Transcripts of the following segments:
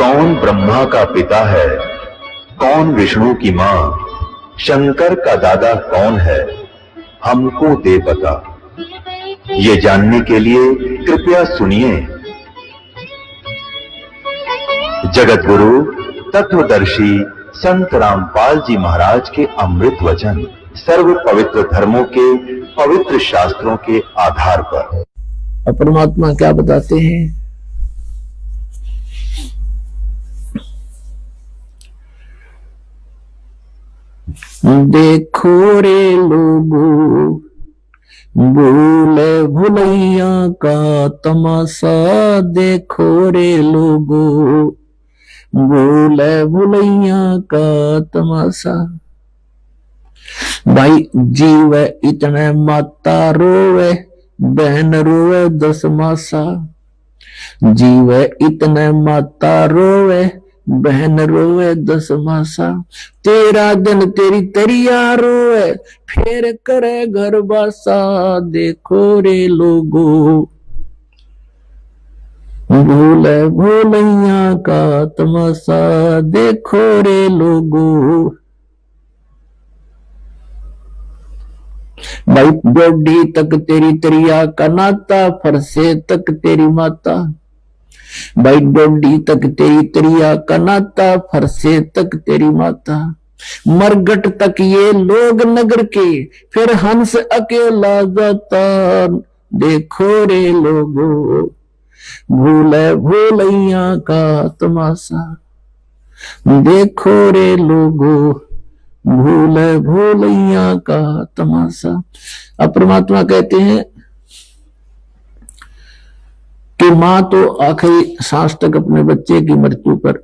कौन ब्रह्मा का पिता है, कौन विष्णु की मां, शंकर का दादा कौन है, हमको दे पता। ये जानने के लिए कृपया सुनिए जगत गुरु तत्वदर्शी संत रामपाल जी महाराज के अमृत वचन सर्व पवित्र धर्मों के पवित्र शास्त्रों के आधार पर। परमात्मा क्या बताते हैं? देखो रे लोगों, भूले भुलैया का तमाशा, देखो रे लोगों, भूले भुलैया का तमाशा। भाई जीव इतने माता रोवे, बहन रोवे 10 मासा। जीव इतने माता रोवे, बहन रोवे 10 मासा। 13 दिन तेरी तरिया रोवे, फिर करे घर बासा। देखो रे लोगो, भूले भूलैया का तमाशा, देखो रे लोगो। भाई डोडी तक तेरी तरिया का नाता, फरसे तक तेरी माता। भाई डोडी तक तेरी तरिया का नाता, फरसे तक तेरी माता। मरगट तक ये लोग नगर के, फिर हंस अकेला जाता। देखो रे लोगो, भूले भूलैया का तमाशा, देखो रे लोगो, भूले भूलैया का तमाशा। अब परमात्मा कहते हैं कि मां तो आखिरी सांस तक अपने बच्चे की मृत्यु पर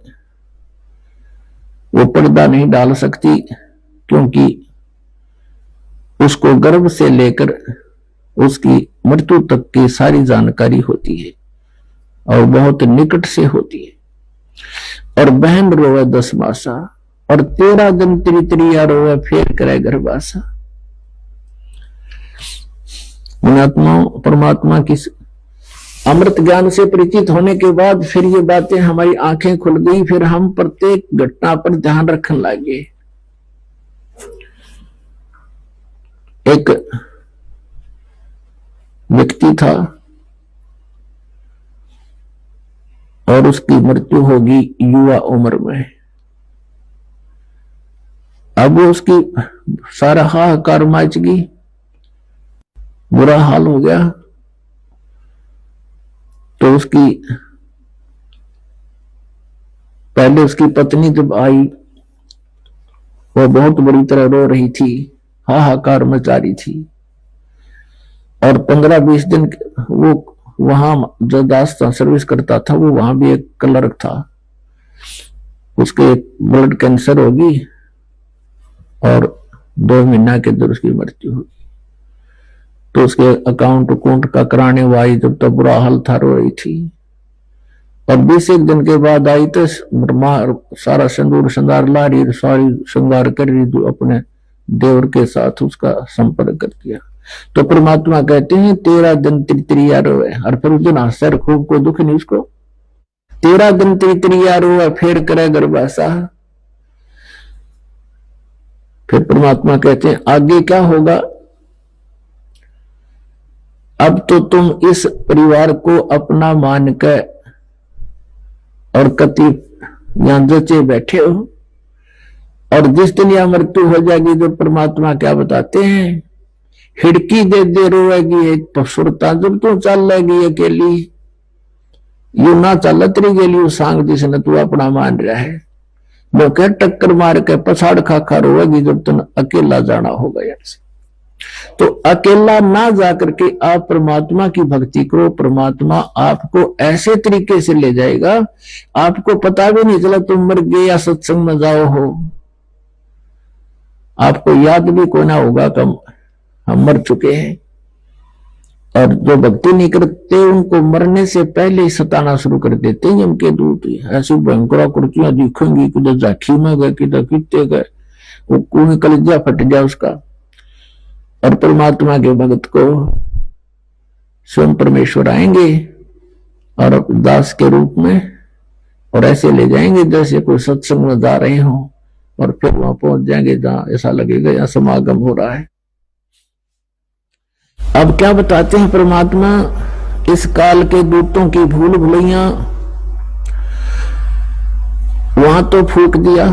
वो पर्दा नहीं डाल सकती, क्योंकि उसको गर्भ से लेकर उसकी मृत्यु तक की सारी जानकारी होती है और बहुत निकट से होती है। और बहन रोवे 10 मासा, और 13 दिन तेरी तरिया रोवे, फिर करे गर्भासा। परमात्मा की अमृत ज्ञान से परिचित होने के बाद फिर ये बातें हमारी आंखें खुल गई। फिर हम प्रत्येक घटना पर ध्यान रखने लगे। एक व्यक्ति था और उसकी मृत्यु होगी युवा उम्र में। अब उसकी सारा हाहाकार मच गई, बुरा हाल हो गया। तो उसकी पहले उसकी पत्नी जब आई, वो बहुत बुरी तरह रो रही थी, हाहाकार मचा रही थी। और 15-20 दिन वो वहां जो दास्तान सर्विस करता था, वो वहां भी एक क्लर्क था, उसके ब्लड कैंसर होगी और 2 महीना के अंदर उसकी मृत्यु होगी। तो उसके अकाउंट का कराने वो आई, जब तो बुरा हाल था, रो रही थी। और 20 दिन के बाद आई तो सारा सिंदूर श्रृंगार ला रही, सारी श्रृंगार कर रही, जो अपने देवर के साथ उसका संपर्क कर दिया। तो परमात्मा कहते हैं 13 दिन तिरिया रोए, और फिर उस दिन हंसर खूब, कोई दुख नहीं उसको। 13 दिन तिरिया रोए, फिर करे गर्भासा। फिर परमात्मा कहते हैं आगे क्या होगा? अब तो तुम इस परिवार को अपना मान कर और कति यहां जचे बैठे हो, और जिस दिन यह मृत्यु हो जाएगी तो परमात्मा क्या बताते हैं, हिड़की दे दे रोएगी एक सुरता, जब तू चल लेगी अकेली, यू ना चलत रही गेली उस सांग जिसने तू अपना मान रहा है। वो कह टक्कर मार के पछाड़ खा रोएगी जब तुम अकेला जाना होगा यहाँ से। तो अकेला ना जाकर के आप परमात्मा की भक्ति करो, परमात्मा आपको ऐसे तरीके से ले जाएगा, आपको पता भी नहीं चला तुम मर गए या सत्संग में जाओ हो। आपको याद भी कोई ना होगा कि हम मर चुके हैं। और जो भक्ति नहीं करते उनको मरने से पहले ही सताना शुरू कर देते हैं यम के दूत। ऐसी भयंकर कुर्तियां दिखेंगी, किधर झांकी में गए, किधर कितने गए, वो कोई कलेजा फट जाए उसका। और परमात्मा के भक्त को स्वयं परमेश्वर आएंगे और दास के रूप में और ऐसे ले जाएंगे जैसे कोई सत्संग में जा रहे हो, और फिर वहां पहुंच जाएंगे जहां ऐसा लगेगा यहाँ समागम हो रहा है। अब क्या बताते हैं परमात्मा, इस काल के दूतों की भूल भुलैया वहां तो फूक दिया,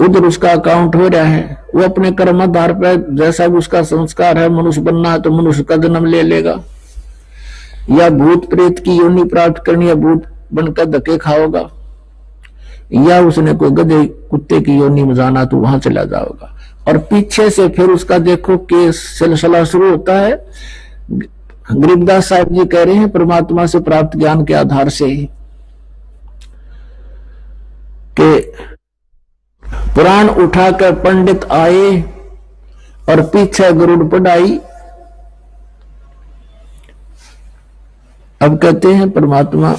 उधर उसका अकाउंट हो रहा है। वो अपने कर्म आधार पर जैसा भी उसका संस्कार है, मनुष्य बनना है तो मनुष्य का जन्म ले लेगा, या भूत प्रेत की योनि प्राप्त करनी, या भूत बनकर धक्के खाओगा, या उसने कोई गधे कुत्ते की योनि में जाना तो वहां चला जाओगा। और पीछे से फिर उसका देखो केस सिलसिला शुरू होता है। गरीबदास साहब जी कह रहे हैं परमात्मा से प्राप्त ज्ञान के आधार से कि पुराण उठाकर पंडित आए और पीछे गरुड़ पढ़ाई। अब कहते हैं परमात्मा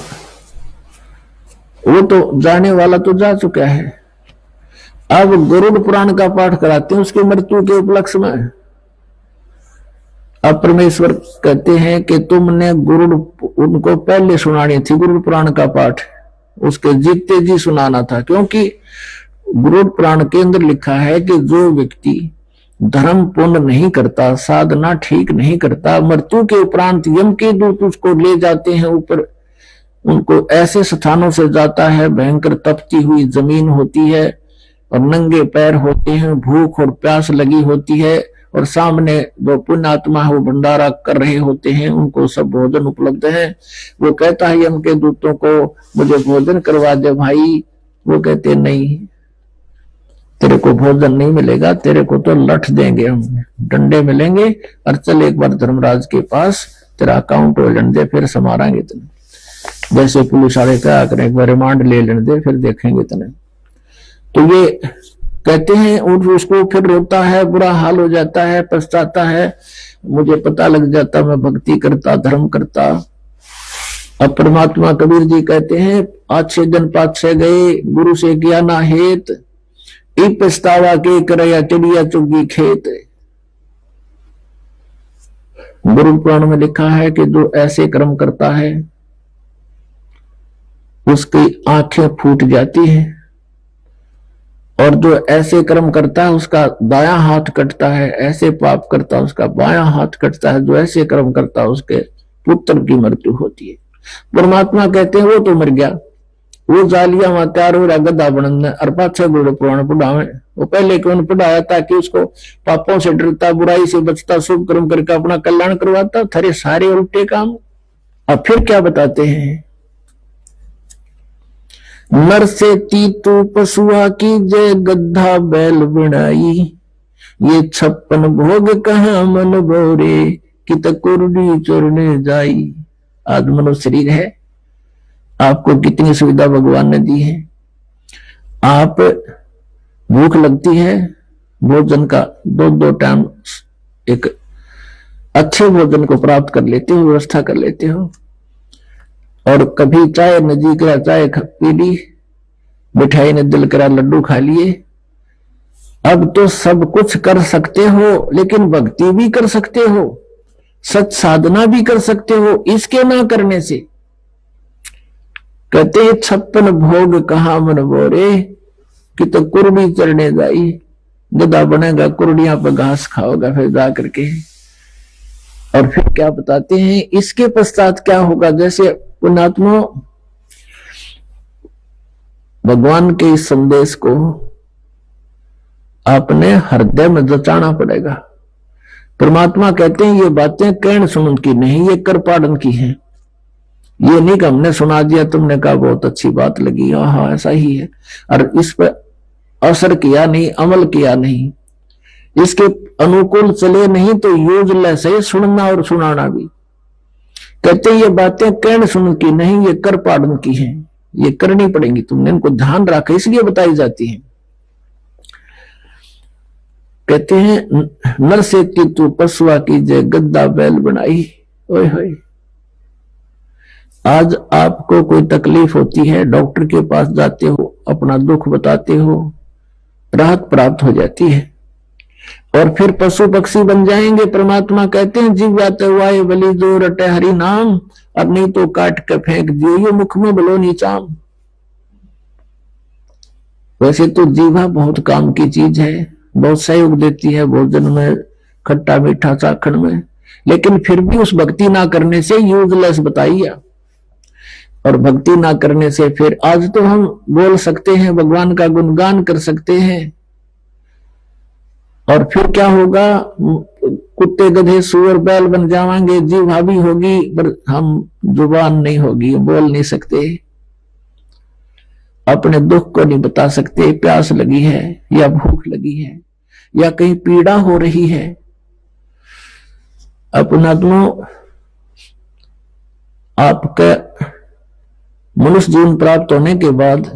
वो तो जाने वाला तो जा चुका है, अब गरुड़ पुराण का पाठ कराते हैं उसकी मृत्यु के उपलक्ष्य में। अब परमेश्वर कहते हैं कि तुमने गरुड़ उनको पहले सुनानी थी, गरुड़ पुराण का पाठ उसके जीते जी सुनाना था, क्योंकि गरुड़ पुराण के अंदर लिखा है कि जो व्यक्ति धर्म पुण्य नहीं करता, साधना ठीक नहीं करता, मृत्यु के उपरांत यम के दूत उसको ले जाते हैं ऊपर, उनको ऐसे स्थानों से जाता है, भयंकर तपती हुई जमीन होती है और नंगे पैर होते हैं, भूख और प्यास लगी होती है, और सामने जो पुण्यात्मा है वो भंडारा कर रहे होते हैं, उनको सब भोजन उपलब्ध है। वो कहता है यम के दूतों को मुझे भोजन करवा दे भाई, वो कहते नहीं तेरे को भोजन नहीं मिलेगा, तेरे को तो लठ देंगे, हम डंडे मिलेंगे, और चल एक बार धर्मराज के पास तेरा अकाउंट हो लेने दे, फिर संभालेंगे तुम्हें। जैसे पुलिस वाले क्या करें, एक बार रिमांड ले लेने दे, फिर देखेंगे तुम्हें। तो ये कहते हैं, उसको फिर रोता है, बुरा हाल हो जाता है, पछताता है, मुझे पता लग जाता मैं भक्ति करता, धर्म करता। अब परमात्मा कबीर जी कहते हैं, 8 दिन पाछे गए, गुरु से किया ना हेत, ई पछतावा के करया चिड़िया चुगी खेत। गुरु पुराण में लिखा है कि जो ऐसे कर्म करता है उसकी आंखें फूट जाती हैं, और जो ऐसे कर्म करता है उसका दायां हाथ कटता है, ऐसे पाप करता है उसका बायां हाथ कटता है, जो ऐसे कर्म करता है उसके पुत्र की मृत्यु होती है। परमात्मा कहते हैं वो तो मर गया, वो जालिया वहां तैयार हो रहा गद्दा बनने, और पाछे गुरु पुराण पढ़ावे। वो पहले क्यों पढ़ाया, ताकि उसको पापों से डरता, बुराई से बचता, शुभ कर्म करके अपना कल्याण करवाता। थारे सारे उल्टे काम। अब फिर क्या बताते हैं, नर से तीतु पशुआ की जय गद्दा बैल बनाई, ये 56 भोग कहाँ मन भोरे, कि कुर्डी चोरने जाई। आज मनुष्य शरीर है, आपको कितनी सुविधा भगवान ने दी है। आप भूख लगती है, भोजन का 2 टाइम एक अच्छे भोजन को प्राप्त कर लेते हो, व्यवस्था कर लेते हो, और कभी चाय नजी करा चाय पी ली, मिठाई ने दिल करा लड्डू खा लिए। अब तो सब कुछ कर सकते हो, लेकिन भक्ति भी कर सकते हो, सच साधना भी कर सकते हो, इसके ना करने से। कहते 56 भोग कहाँ मन बोरे, कि तो कुर्डी चढ़ने जाई। गधा बनेगा, कुर्डियां पर घास खाओगा फिर जा करके। और फिर क्या बताते हैं, इसके पश्चात क्या होगा। जैसे पुण्यात्मा भगवान के इस संदेश को आपने हृदय में जचाना पड़ेगा। परमात्मा कहते हैं ये बातें कहन सुनन की नहीं, ये कर पाड़न की है। ये नहीं कि हमने सुना दिया, तुमने कहा बहुत अच्छी बात लगी, हाँ ऐसा ही है, और इस पर असर किया नहीं, अमल किया नहीं, इसके अनुकूल चले नहीं, तो यूजलेस है सुनना और सुनाना भी। कहते ये बातें कहन सुनन की नहीं, ये कर पाड़न की है, ये करनी पड़ेंगी, तुमने इनको ध्यान रखा इसलिए बताई जाती है। कहते हैं नर से की तू पशुआ की जय गद्दा बैल बनाई। ओए होए, आज आपको कोई तकलीफ होती है, डॉक्टर के पास जाते हो, अपना दुख बताते हो, राहत प्राप्त हो जाती है, और फिर पशु पक्षी बन जाएंगे। परमात्मा कहते हैं जीव जाते हुआ बलि जो रटे हरि नाम, और नहीं तो काट के फेंक दियो ये मुख में बोलो नीचाम। वैसे तो जीवा बहुत काम की चीज है, बहुत सहयोग देती है भोजन में, खट्टा मीठा चाखण में, लेकिन फिर भी उस भक्ति ना करने से यूजलेस बताइए। और भक्ति ना करने से फिर आज तो हम बोल सकते हैं, भगवान का गुणगान कर सकते हैं, और फिर क्या होगा, कुत्ते गधे सुअर बैल बन जाएंगे, जीवा भी होगी पर हम जुबान नहीं होगी, बोल नहीं सकते, अपने दुख को नहीं बता सकते, प्यास लगी है या भूख लगी है या कहीं पीड़ा हो रही है। अपनात्मा आपका मनुष्य जीवन प्राप्त होने के बाद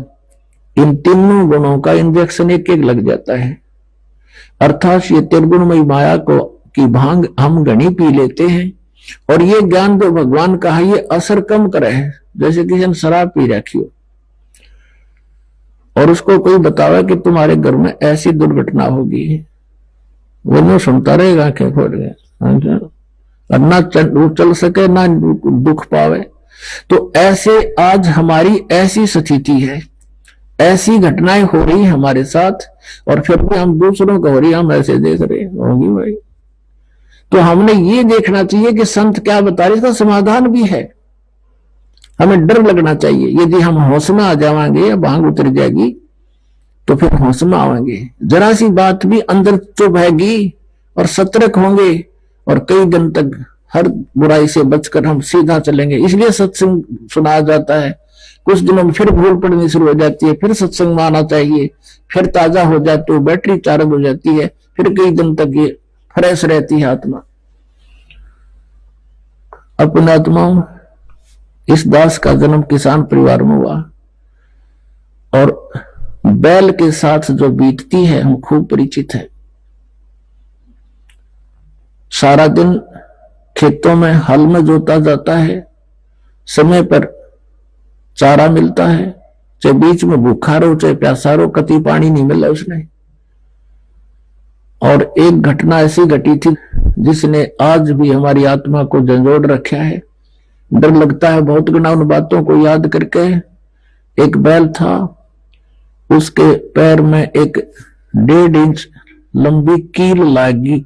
इन तीनों गुणों का इंजेक्शन एक एक लग जाता है, अर्थात ये त्रिगुणमयी माया को की भांग हम घनी पी लेते हैं, और ये ज्ञान जो भगवान का है ये असर कम करे है। जैसे किसी ने शराब पी रखी हो और उसको कोई बतावे कि तुम्हारे घर में ऐसी दुर्घटना होगी, वो न सुनता रहेगा, आंखें खोल गया, ना चल सके ना दुख पावे। तो ऐसे आज हमारी ऐसी स्थिति है, ऐसी घटनाएं हो रही हमारे साथ, और फिर भी हम दूसरों को हो रही हम ऐसे देख रहे होंगी भाई। तो हमने ये देखना चाहिए कि संत क्या बता रहे, इसका समाधान भी है। हमें डर लगना चाहिए, यदि हम होश में आ जाएंगे या भांग उतर जाएगी तो फिर होश में आवेंगे, जरा सी बात भी अंदर चुभेगी और सतर्क होंगे, और कई दिन तक हर बुराई से बचकर हम सीधा चलेंगे। इसलिए सत्संग सुनाया जाता है, कुछ दिनों में फिर भूल पड़नी शुरू हो जाती है, फिर सत्संग में आना चाहिए, फिर ताजा हो जाती है, बैटरी चार्ज हो जाती है, फिर कई दिन तक ये फ्रेश रहती है आत्मा। अपनी आत्मा इस दास का जन्म किसान परिवार में हुआ, और बैल के साथ जो बीतती है हम खूब परिचित है। सारा दिन खेतों में हल में जोता जाता है, समय पर चारा मिलता है, चाहे बीच में भूखा रहो चाहे प्यासा रहो, कति पानी नहीं मिला उसने। और एक घटना ऐसी घटी थी जिसने आज भी हमारी आत्मा को झंझोड़ रखा है, डर लगता है बहुत गुना उन बातों को याद करके। एक बैल था, उसके पैर में एक 1.5 इंच लंबी कील लागी,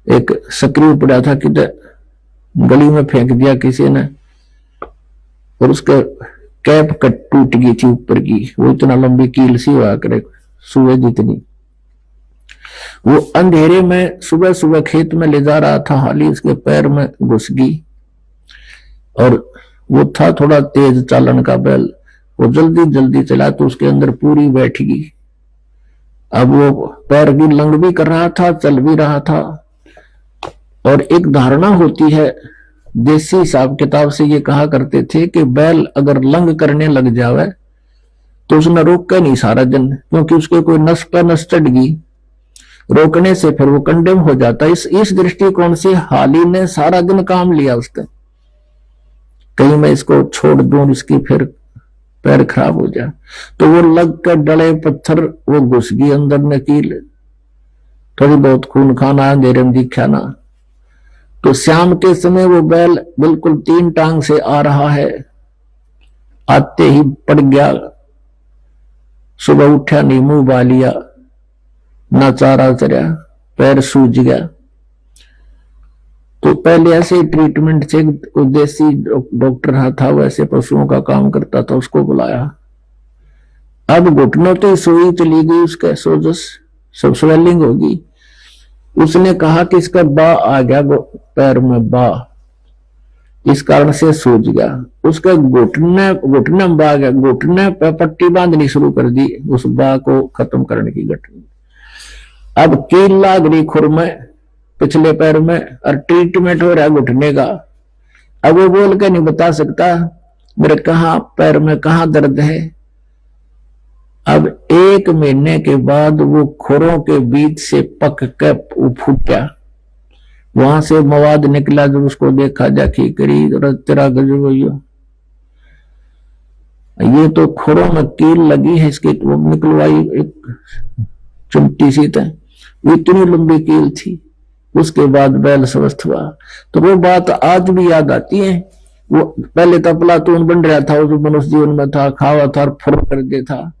एक सक्रिय पड़ा था, किधर गली में फेंक दिया किसी ने, और उसके कैप कट टूट गई थी ऊपर की, वो इतना लंबी कील सी हुआ करे सुबह जितनी। वो अंधेरे में सुबह सुबह खेत में ले जा रहा था, हाली उसके पैर में घुस गई, और वो था थोड़ा तेज चालन का बैल, वो जल्दी जल्दी चला तो उसके अंदर पूरी बैठ गई। अब वो पैर की लंग भी कर रहा था, चल भी रहा था। और एक धारणा होती है, देसी हिसाब किताब से ये कहा करते थे कि बैल अगर लंग करने लग जावे तो उसने रोका नहीं सारा दिन, क्योंकि उसके कोई नस पर नस चढ़ गई, रोकने से फिर वो कंडेम हो जाता। इस दृष्टिकोण से हाली ने सारा दिन काम लिया उसका, कहीं मैं इसको छोड़ दूं इसकी फिर पैर खराब हो जाए, तो वो लग कर डले पत्थर वो घुस गई अंदर नकील, थोड़ी बहुत खून खाना अंधेरे में दिखा ना। तो शाम के समय वो बैल बिल्कुल 3 टांग से आ रहा है, आते ही पड़ गया, सुबह उठा नहीं, मुंह बा लिया, ना चारा चरा, पैर सूज गया। तो पहले ऐसे ट्रीटमेंट से देसी डॉक्टर था, वैसे पशुओं का काम करता था, उसको बुलाया। अब घुटनों तो सोई चली गई, उसका सोजस सब स्वेलिंग होगी। उसने कहा कि इसका बा आ गया पैर में, बा इस कारण से सूज गया। उसका घुटने में बा गया, घुटने पे पट्टी बांधनी शुरू कर दी उस बा को खत्म करने की घटना। अब कील लाग रही खुर में पिछले पैर में, और ट्रीटमेंट हो रहा है घुटने का। अब वो बोल के नहीं बता सकता मेरे कहा पैर में कहा दर्द है। अब 1 महीने के बाद वो खुरों के बीच से पक के फूटा, वहां से मवाद निकला। जब उसको देखा जाके करी तेरा गजब भैया, ये तो खुरों में कील लगी है, इसकी वो निकलवाई एक चिमटी सी था, इतनी लंबी कील थी। उसके बाद बैल स्वस्थ हुआ। तो वो बात आज भी याद आती है। वो पहले तो प्लाटून बन रहा था, वो जो मनुष्य जीवन में था, खावा था और फुर कर दे था,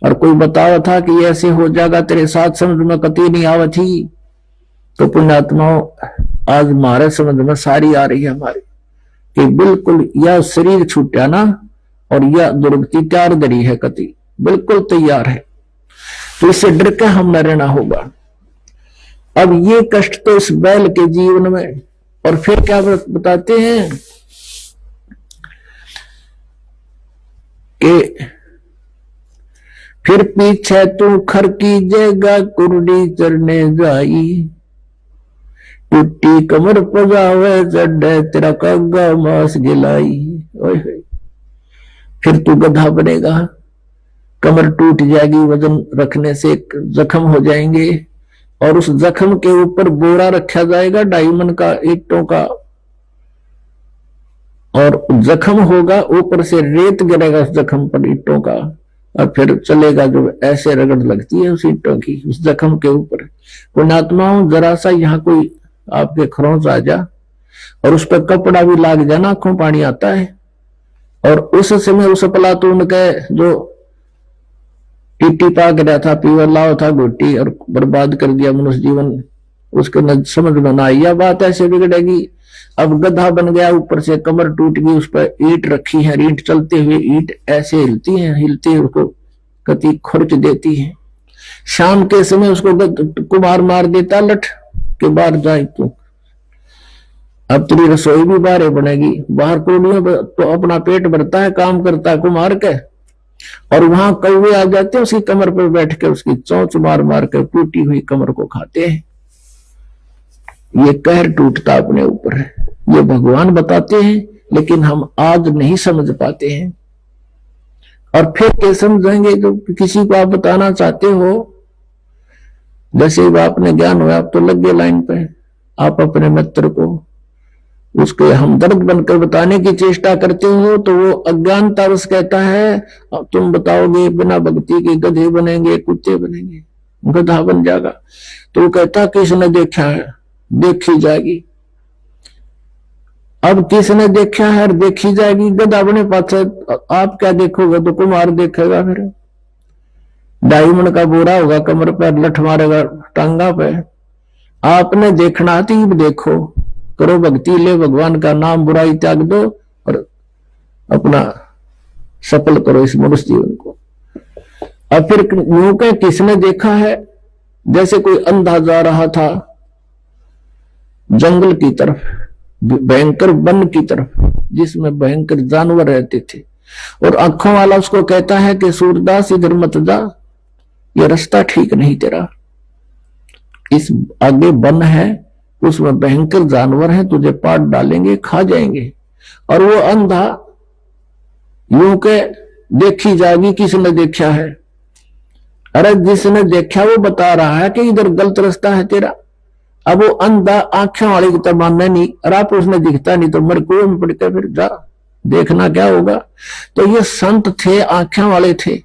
और कोई बतावा था कि ऐसे हो जाएगा तेरे साथ, समझ में कती नहीं आवा थी। तो पुण्यात्माओं आज हमारे समझ में सारी आ रही है हमारी कि बिल्कुल यह शरीर छूटा ना और यह दुर्गति तैयार धरी है, कति बिल्कुल तैयार है। तो इससे डर के हम न रहना होगा। अब ये कष्ट तो इस बैल के जीवन में, और फिर क्या बताते हैं कि फिर पीछे तू खर कीजेगा कुर्डी चरने जाई, टूटी कमर पजावे चढ़े तेरा कागा मांस गिलाई। फिर तू गधा बनेगा, कमर टूट जाएगी, वजन रखने से जख्म हो जाएंगे, और उस जख्म के ऊपर बोरा रखा जाएगा डायमंड का, ईंटों का, और जख्म होगा, ऊपर से रेत गिरेगा उस जख्म पर ईंटों का, और फिर चलेगा जो ऐसे रगड़ लगती है उस ईंटों की उस जख्म के ऊपर। पुण्यात्माओं जरा सा यहाँ कोई आपके खरोंच आ जा और उस पर कपड़ा भी लाग जाना, आंखों पानी आता है। और उस समय उस प्लातून के जो टीटी पा गया था, पीवर लाओ था घोटी, और बर्बाद कर दिया मनुष्य जीवन, उसके न समझ में ना यह बात ऐसे बिगड़ेगी। अब गधा बन गया, ऊपर से कमर टूट गई, उस पर ईंट रखी है, ईंट चलते हुए ईंट ऐसे हिलती है, हिलते हुए उसको कति खुरच देती है। शाम के समय उसको कुमार मार देता, लठ के बाहर जाए तू, अब तेरी रसोई भी बाहर बनेगी। बाहर कोड़ियों तो अपना पेट भरता है, काम करता है कुमार के, और वहां कौवे आ जाते हैं उसकी कमर पर बैठ के उसकी चोंच मार मार कर टूटी हुई कमर को खाते हैं। ये कहर टूटता अपने ऊपर है, ये भगवान बताते हैं, लेकिन हम आज नहीं समझ पाते हैं। और फिर क्या समझेंगे? तो किसी को आप बताना चाहते हो, जैसे आपने ज्ञान हुआ आप तो लग गए लाइन पे, आप अपने मित्र को उसके हमदर्द बनकर बताने की चेष्टा करते हो तो वो अज्ञानता बस कहता है तुम बताओगे बिना भक्ति के गधे बनेंगे, कुत्ते बनेंगे, गधा बन जाएगा। तो वो कहता किसने देखा है, देखी जाएगी। अब किसने देखा है और देखी जाएगी, गधा बने पास आप क्या देखोगे? तो कुमार देखेगा, फिर डायमंड का बोरा होगा कमर पर, लठ मारेगा टांगा पे। आपने देखना तीब देखो, करो भक्ति, ले भगवान का नाम, बुराई त्याग दो और अपना सफल करो इस मनुष्य जीवन को। अब फिर यूं के किसने देखा है? जैसे कोई अंधा जा रहा था जंगल की तरफ, भयंकर वन की तरफ, जिसमें भयंकर जानवर रहते थे, और आंखों वाला उसको कहता है कि सूरदास इधर मत जा, ये रास्ता ठीक नहीं तेरा, इस आगे वन है, उसमें भयंकर जानवर हैं, तुझे पाट डालेंगे, खा जाएंगे। और वो अंधा यूं के देखी जाएगी किसने देखा है? अरे जिसने देखा वो बता रहा है कि इधर गलत रास्ता है तेरा। अब वो अंधा आंखें वाले की तरह मानना नहीं, और आप उसने दिखता नहीं तो मेरे कुएं में पड़कर फिर जा, देखना क्या होगा। तो ये संत थे, आंखें वाले थे,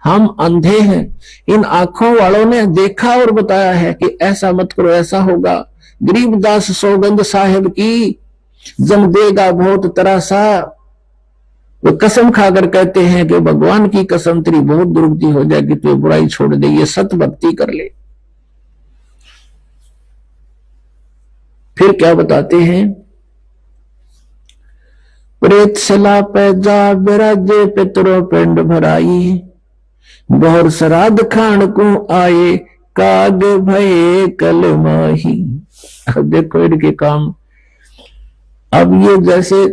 हम अंधे हैं। इन आंखों वालों ने देखा और बताया है कि ऐसा मत करो, ऐसा होगा। गरीबदास सौगंध साहेब की जम देगा बहुत तरासा, वो कसम खाकर कहते हैं कि भगवान की कसम तेरी बहुत दुर्गति हो जाएगी, तो बुराई छोड़ दे, ये सत भक्ति कर ले। फिर क्या बताते हैं? प्रेत सला पैजा बिराजे पितरों पिंड भराई, बहुर श्राद्ध खान को आए काग भये कल माही। अब देखो इनके काम। अब ये जैसे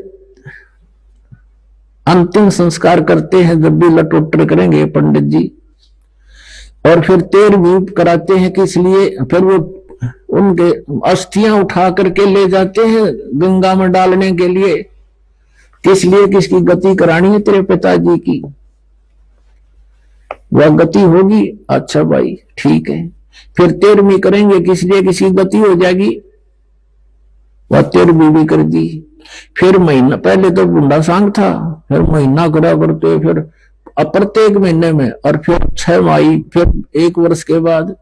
अंतिम संस्कार करते हैं, जब भी लटोटर करेंगे पंडित जी, और फिर 13वीं कराते हैं कि इसलिए फिर वो उनके अस्थियां उठा करके ले जाते हैं गंगा में डालने के लिए, किस लिए? किसकी गति करानी है तेरे पिताजी की, वह गति होगी। अच्छा भाई ठीक है। फिर 13वीं करेंगे किस लिए? किसी गति हो जाएगी, वह 13वीं भी कर दी। फिर महीना, पहले तो बुंडा सांग था, फिर महीना करा करते, फिर प्रत्येक महीने में, और फिर 6 माही, फिर 1 वर्ष के बाद,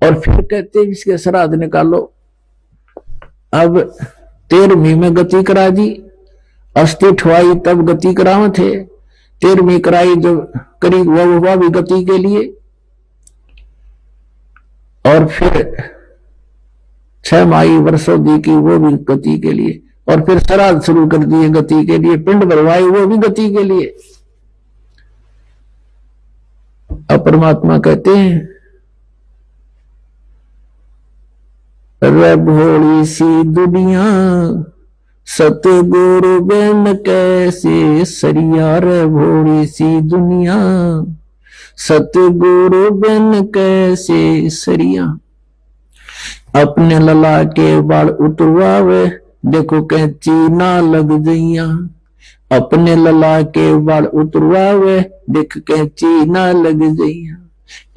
और फिर कहते इसके श्राद्ध निकालो। अब 13वीं में गति करा दी, अस्थि ठुआई तब गति करावे थे, 13वीं कराई जो करी वो हुआ भी गति के लिए, और फिर 6 माही वर्षों दी की वो भी गति के लिए, और फिर श्राद्ध शुरू कर दिए गति के लिए, पिंड भरवाए वो भी गति के लिए। अब परमात्मा कहते हैं रे भोली सी दुनिया सतगुरु बिन कैसे सरिया, रे भोली सी दुनिया सतगुरु बिन कैसे सरिया। अपने लला के बाल उतरवावे देखो कैंची ना लग गईया, अपने लला के बाल उतरवावे देख कैंची ना लग गईया।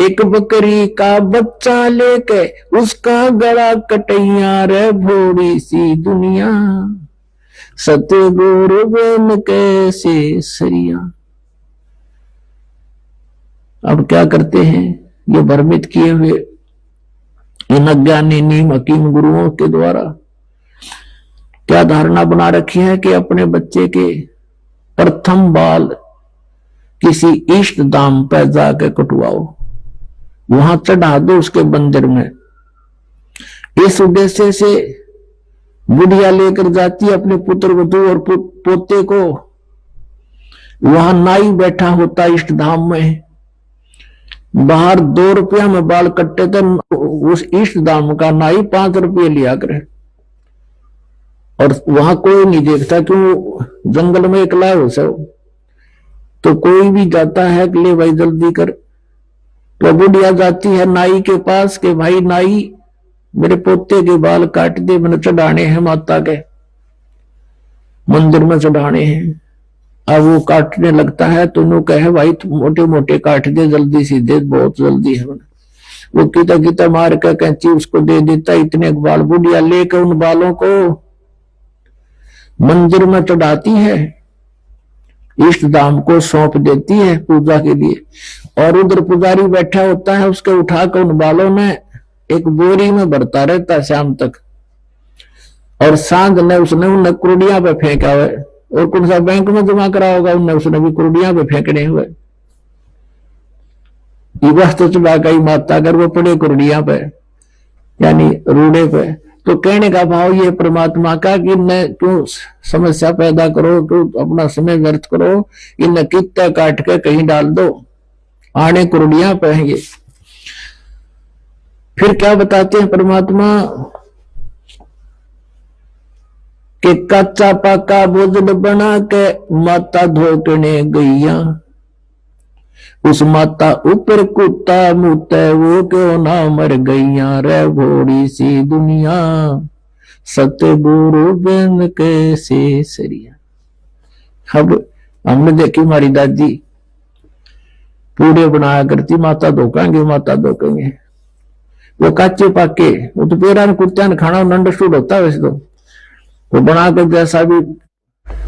एक बकरी का बच्चा लेके उसका गला कटैया, रे भोली सी दुनिया सतगुरु बिन कैसे सरिया। अब क्या करते हैं ये भ्रमित किए हुए इन अज्ञानी नीम हकीम गुरुओं के द्वारा क्या धारणा बना रखी है कि अपने बच्चे के प्रथम बाल किसी इष्ट धाम पर जाकर कटवाओ, वहां चढ़ा दो उसके मंदिर में। इस उद्देश्य से बुढ़िया लेकर जाती अपने पुत्र वधू और पोते को, वहां नाई बैठा होता इष्ट धाम में, बाहर 2 रुपया में बाल कटते थे, उस इष्ट धाम का नाई 5 रुपये लिया करे, और वहां कोई नहीं देखता क्यों जंगल में एकला हो सब, तो कोई भी जाता है कि ले भाई जल्दी कर, तो बुढ़िया जाती है नाई के पास के भाई नाई मेरे पोते के बाल काट दे, मैंने चढ़ाने हैं माता के मंदिर में चढ़ाने हैं। अब वो काटने लगता है तो उन्होंने कहे भाई मोटे मोटे काट दे जल्दी सीधे, बहुत जल्दी है। वो कीता कीता मार कर कैंची उसको दे देता, इतने बाल बुढ़िया लेकर उन बालों को मंदिर में चढ़ाती है, इष्ट धाम को सौंप देती है पूजा के लिए, और उधर पुजारी बैठा होता है, उसके उठाकर उन बालों में एक बोरी में भरता रहता है शाम तक, और सांझ ने उसने उन कुर्डिया पे फेंका हुआ, और कौन सा बैंक में जमा करा होगा उनने, उसने भी कुर्डिया पे फेंकने हुए। तो चढ़ा गई माता कर वो पड़े कुर्डिया पे यानी रूढ़े पे। तो कहने का भाव ये परमात्मा का कि न क्यों समस्या पैदा करो, क्यों अपना समय व्यर्थ करो, इन कित्ता काट के कहीं डाल दो, आने कुर्डिया पे है ये। फिर क्या बताते हैं परमात्मा कि कच्चा पक्का भोजन बना के माता धोकने गईया, उस माता ऊपर कुत्ता मुते वो क्यों ना मर गईया, रे भोड़ी सी दुनिया सतगुरु बिन कैसे सरिया। अब हमने देखी हमारी दादी पूड़े बनाया करती, माता धोखेंगे माता धोखेंगे, वो कच्चे पाके वो तो पेरा ने कुत्ता ने खाना अंडरस्टूड होता है वैसे तो, वो बनाकर जैसा भी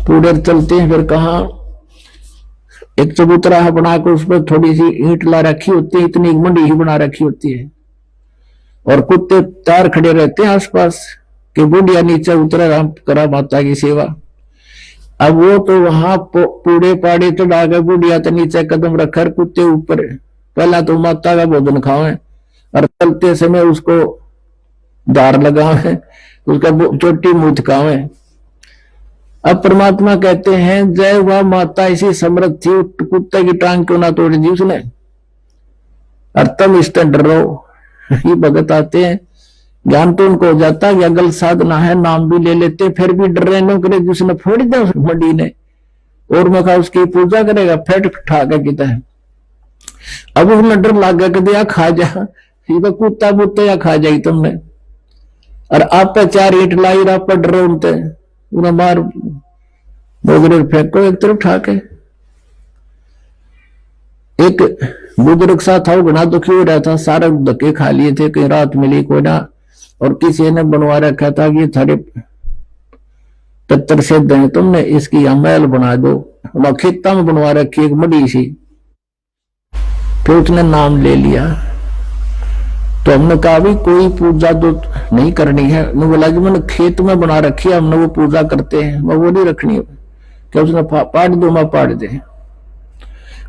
पूड़े चलते हैं। फिर कहा एक चबूतरा है बनाकर उस पर थोड़ी सी ईंट ला रखी होती है, इतनी मंडी ही बना रखी होती है, और कुत्ते तार खड़े रहते हैं आसपास कि बुढ़िया नीचे उतरे करा माता की सेवा। अब वो तो वहां पूड़े पाड़े चढ़ा के बुढ़िया तो नीचे कदम रखकर कुत्ते ऊपर, पहला तो माता का भोजन खावे और चलते समय उसको दार लगावे, उसका चोटी मुंह थकावे। अब परमात्मा कहते हैं जय वह माता ऐसी समर्थ थी, कुत्ते की टांग क्यों ना तोड़ दी उसने, और तुम इस तरह डरो। ये भगत आते हैं, ज्ञान तो उनको हो जाता है, अगल साधना है, नाम भी ले लेते, फिर भी डर रहे करे जिसने फोड़ दिया उस मंडी ने, और मैं कहा उसकी पूजा करेगा फेट ठा के किता है। अब उसमें डर लग गया कि दिया खा जा, तो कुत्ता बुत्ता या खा जाई तुमने, और आप पे 4 ईंट लाई आप पर डरो उनते, उन्हें मार बोगरे फेंको एक तरफ ठाके। एक बुजुर्ग सा था, वो घना दुखी हो रहा था, सारे धक्के खा लिए थे, कहीं रात मिली कोई ना, और किसी ने बनवा रखा था कि थारे पत्थर से दें तुमने, इसकी महल बना दो, वह खेता में बनवा रखी एक बड़ी सी। फिर उसने नाम ले लिया, तो हमने कहा भी कोई पूजा तो नहीं करनी है, मैं बोला कि मैंने खेत में बना रखी है, हमने वो पूजा करते हैं, मैं वो नहीं रखनी है। क्या उसने पाट दो, मैं पाट दे,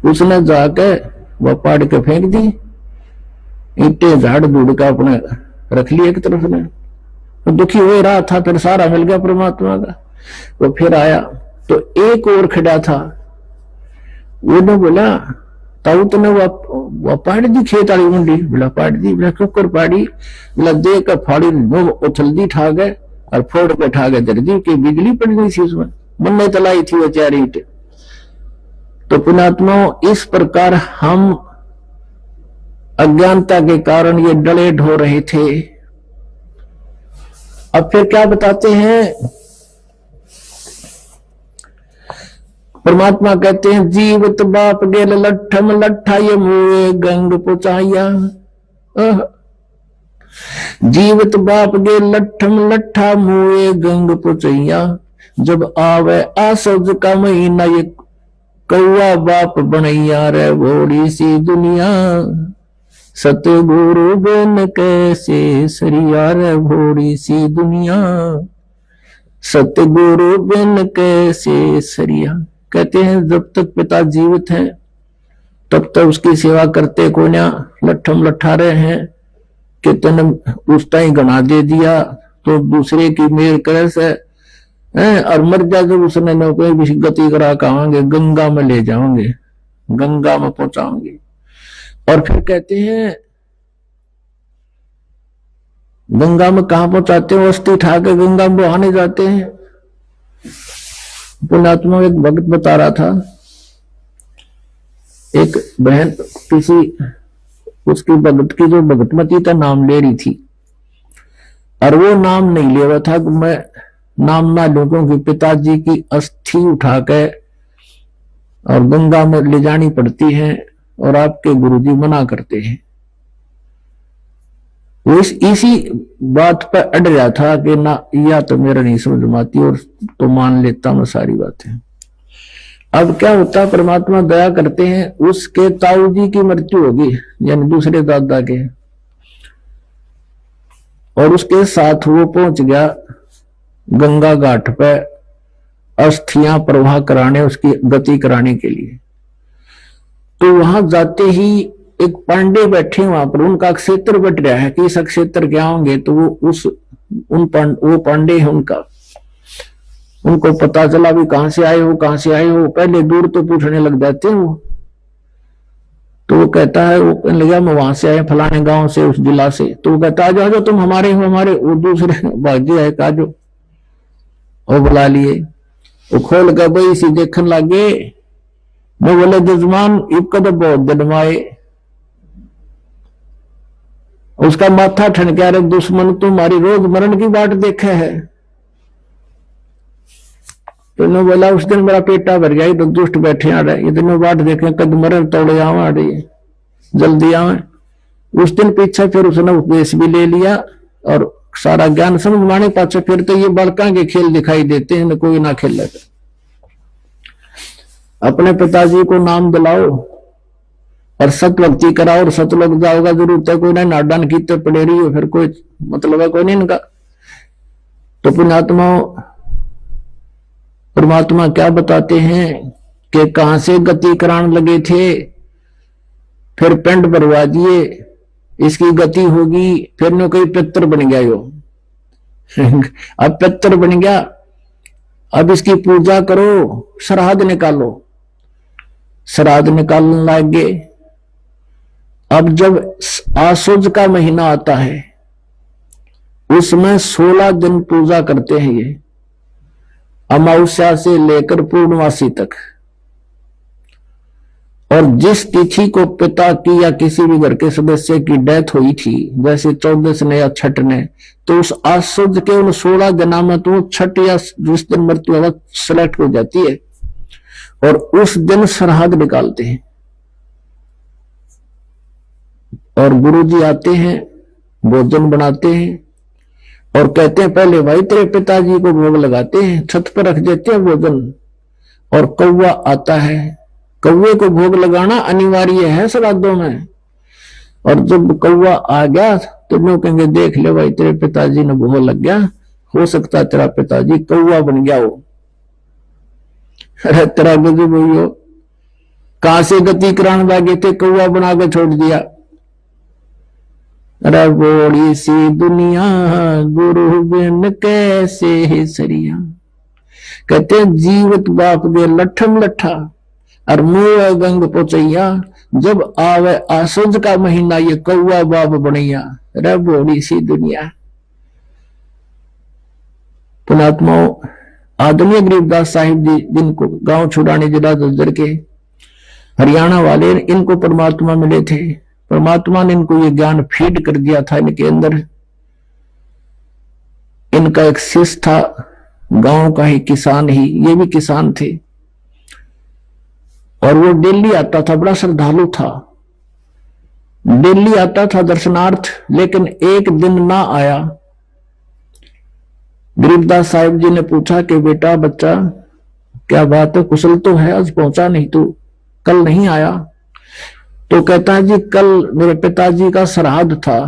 उसने जाके वह पाड़ के फेंक दी, ईंटें झाड़ बूढ़ का अपने रख लिया एक तरफ ने। तो दुखी हो रहा था, फिर सारा मिल गया परमात्मा का। वो फिर आया तो एक और खड़ा था, वो बोला ताऊ तने वो पाड़ दी खेत वाली मुंडी, बोला पाड़ दी, बोला कुकर पाड़ी, बोला दे कर फाड़ी नो उछल दी ठा गए और फोड़ के ठा गए दर दी कि बिजली पड़ गई थी उसमें, बनने तलाई थी वो 4 ईंट। तो पुणात्मा इस प्रकार हम अज्ञानता के कारण ये डले ढो रहे थे। अब फिर क्या बताते हैं परमात्मा, कहते हैं जीवत बाप गेल लट्ठम लट्ठा ये मुए गंग पुचाइया। जीवत बाप गेल लट्ठम लट्ठा मुए गंग पुचैया, जब आवे आसज का महीना ये कौआ बाप बनैया रे भोड़ी सी दुनिया, सतगुरु बिन कैसे सरिया रे भोड़ी सी दुनिया, सतगुरु बिन कैसे सरिया। कहते हैं जब तक पिता जीवित हैं तब तक उसकी सेवा करते को ना लट्ठम लट्ठा रहे हैं कि तने उस टाइम गणा दे दिया तो दूसरे की मेर करे से और मर जा जब उसने न कोई भी गति करा कहांगे गंगा में ले जाओगे, गंगा में पहुंचाओगे। और फिर कहते हैं गंगा में कहां पहुंचाते हैं, अस्थि ठा के गंगा में बहाने जाते हैं। पुण्यात्मा एक भक्त बता रहा था, एक बहन किसी उसकी भगत की जो भगतमती का नाम ले रही थी और वो नाम नहीं ले रहा था कि मैं नाम ना लूं क्योंकि पिताजी की अस्थि उठा के और गंगा में ले जानी पड़ती है और आपके गुरुजी मना करते हैं। वो इसी बात पर अड़ रहा था कि ना या तो मेरा नहीं समझ में आती और तो मान लेता मैं सारी बातें। अब क्या होता, परमात्मा दया करते हैं, उसके ताऊ जी की मृत्यु होगी यानी दूसरे दादा के, और उसके साथ वो पहुंच गया गंगा घाट पे अस्थियां प्रवाह कराने, उसकी गति कराने के लिए। तो वहां जाते ही एक पांडे बैठे वहां पर, उनका क्षेत्र बट रहा है कि इस क्षेत्र के होंगे तो वो वो पांडे है उनका, उनको पता चला भी कहां से आए हो कहां से आए हो, पहले दूर तो पूछने लग जाते हैं वो। तो वो कहता है, वो कहने लगा मैं वहां से आया फलाने गांव से उस जिला से। तो वो कहता है जो तुम हमारे हो, हमारे वो दूसरे भाग्य है का जो वो बुला लिए। वो खोल कर भाई सी देखने लगे, वो बोले जजमान इबका तो बहुत दडमाए। उसका माथा ठनका रे दुश्मन तुम्हारी रोज मरण की बाट देखे है। तो ने बोला उस दिन मेरा पेटा भर गया, तो दुष्ट बैठे आ रहे, ये दिन बाट देखे कद मरण तोड़े आवा रही जल्दी आवे। उस दिन पीछे फिर उसने उपदेश भी ले लिया और सारा ज्ञान समझ माने पाछे फिर तो ये बालका के खेल दिखाई देते हैं, कोई ना खेले। अपने पिताजी को नाम दिलाओ और सतभक्ति कराओ और सतलोक जाओगा जरूर है, कोई ना नाडान की तो पड़े रही हो फिर कोई मतलब है कोई नहीं इनका। तो पुण्यात्मा परमात्मा क्या बताते हैं कि कहां से गति कराने लगे थे, फिर पिंड भरवा दिए, इसकी गति होगी, फिर न कोई पितर बन गया यो अब पितर बन गया, अब इसकी पूजा करो, श्राद्ध निकालो, श्राद्ध निकालने लगे। अब जब आसुज का महीना आता है उसमें 16 दिन पूजा करते हैं ये, अमावस्या से लेकर पूर्णमासी तक। और जिस तिथि को पिता की या किसी भी घर के सदस्य की डेथ हुई थी, जैसे 14 ने या छठ ने, तो उस आसुद के उन 16 दिना में तो छठ या जिस दिन मृत्यु होगा सेलेक्ट हो जाती है और उस दिन श्राद्ध निकालते हैं। और गुरुजी आते हैं, भोजन बनाते हैं और कहते हैं पहले भाई तेरे पिताजी को भोग लगाते हैं, छत पर रख देते हैं भोजन। और कौवा आता है, कौवे को भोग लगाना अनिवार्य है श्राद्धों में। और जब कौवा आ गया तो लोग कहेंगे देख ले भाई तेरे पिताजी ने भोग लग गया, हो सकता है तेरा पिताजी कौवा बन गया हो। अरे तेरा गजब हो। कहां से गति कराने लगे थे, कौआ बना के छोड़ दिया। अरे बोड़ी सी दुनिया गुरु बिन कैसे है सरिया। कहते जीवत बाप दे लठम लठा और मुंह गंग पोचैया, जब आवे आसुज का महीना ये कौआ बाप बनैया। अरे बोड़ी सी दुनिया। पुणात्माओं, आदरणीय गरीबदास साहिब जी जिनको गांव छुड़ाने जिला दज्जर के हरियाणा वाले, इनको परमात्मा मिले थे। परमात्मा ने इनको ये ज्ञान फीड कर दिया था इनके अंदर। इनका एक शिष्य था, गांव का ही किसान ही, ये भी किसान थे, और वो डेली आता था, बड़ा श्रद्धालु था, डेली आता था दर्शनार्थ। लेकिन एक दिन ना आया। गरीबदास साहिब जी ने पूछा कि बेटा बच्चा क्या बात है, कुशल तो है, आज पहुंचा नहीं तू, कल नहीं आया? तो कहता है जी कल मेरे पिताजी का श्राद्ध था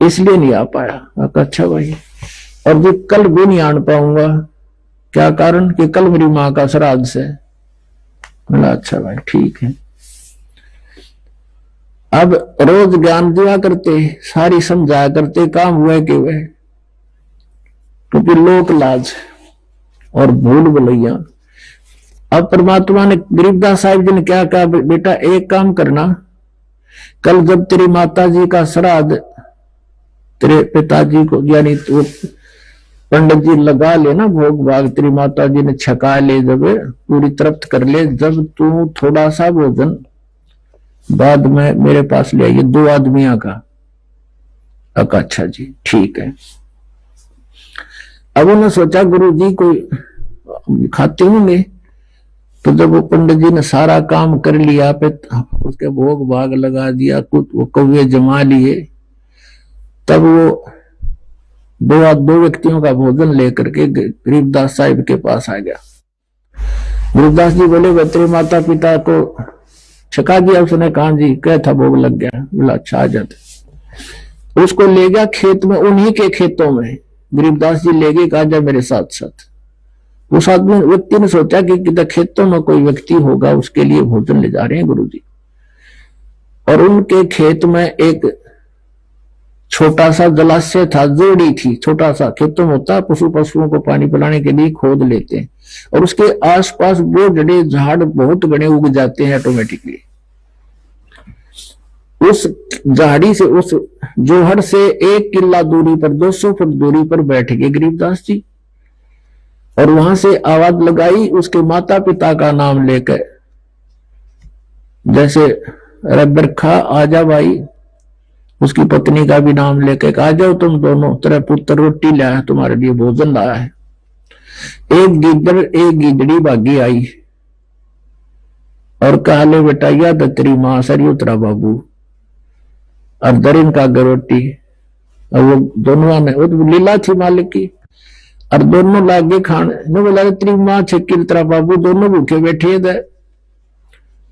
इसलिए नहीं आ पाया। अच्छा भाई, और जी कल भी नहीं आन पाऊंगा, क्या कारण? कि कल मेरी मां का श्राद्ध से। बोला अच्छा भाई ठीक है। अब रोज ज्ञान दिया करते, सारी समझाया करते, काम हुए कि वह, क्योंकि लोक लाज और भूल भुलैया। अब परमात्मा ने गरीबदास साहिब जी ने क्या कहा, बेटा एक काम करना, कल जब तेरी माता जी का श्राद्ध तेरे पिताजी को यानी तो पंडित जी लगा लेना, भोग भाग तेरी माता जी ने छका ले, जब पूरी तृप्त कर ले, जब तू थोड़ा सा भोजन बाद में मेरे पास ले आइए, 2 आदमियों का। अच्छा जी ठीक है। अब उन्होंने सोचा गुरु जी कोई खाते होंगे, तो जब वो पंडित जी ने सारा काम कर लिया, उसके भोग भाग लगा दिया, कुछ वो कौवे जमा लिए, तब वो दो व्यक्तियों का भोजन लेकर के गरीबदास साहिब के पास आ गया। गरीबदास जी बोले वे तेरे माता पिता को छका दिया? उसने कहा जी, क्या था भोग लग गया। बोला अच्छा आ जाते। उसको ले गया खेत में, उन्हीं के खेतों में गरीबदास जी ले गए, कहा जा मेरे साथ साथ। उस आदमी व्यक्ति ने सोचा कि खेतों में कोई व्यक्ति होगा, उसके लिए भोजन ले जा रहे हैं गुरुजी। और उनके खेत में एक छोटा सा जलाशय था, जोड़ी थी, छोटा सा खेतों में होता, पशुओं को पानी पिलाने के लिए खोद लेते हैं, और उसके आसपास वो जड़े झाड़ बहुत घने उग जाते हैं ऑटोमेटिकली। उस झाड़ी से, उस जोहड़ से 1 किला दूरी पर, 200 फुट दूरी पर बैठ गए गरीबदास जी, और वहां से आवाज लगाई उसके माता पिता का नाम लेकर, जैसे रबरखा आजा भाई, उसकी पत्नी का भी नाम लेकर आ जाओ तुम दोनों, तेरा पुत्र रोटी लाया है, तुम्हारे लिए भोजन लाया है। एक गिद्दड़ एक गिदड़ी भागी आई और कहा ले बेटा याद तेरी मां सरी उतरा बाबू, और दरिन का रोटी। और वो दोनों ने, वो तो लीला थी मालिक की, और दोनों लागे खाने ने। बोला तेरी मां छिकी तेरा बाबू, दोनों भूखे बैठे थे,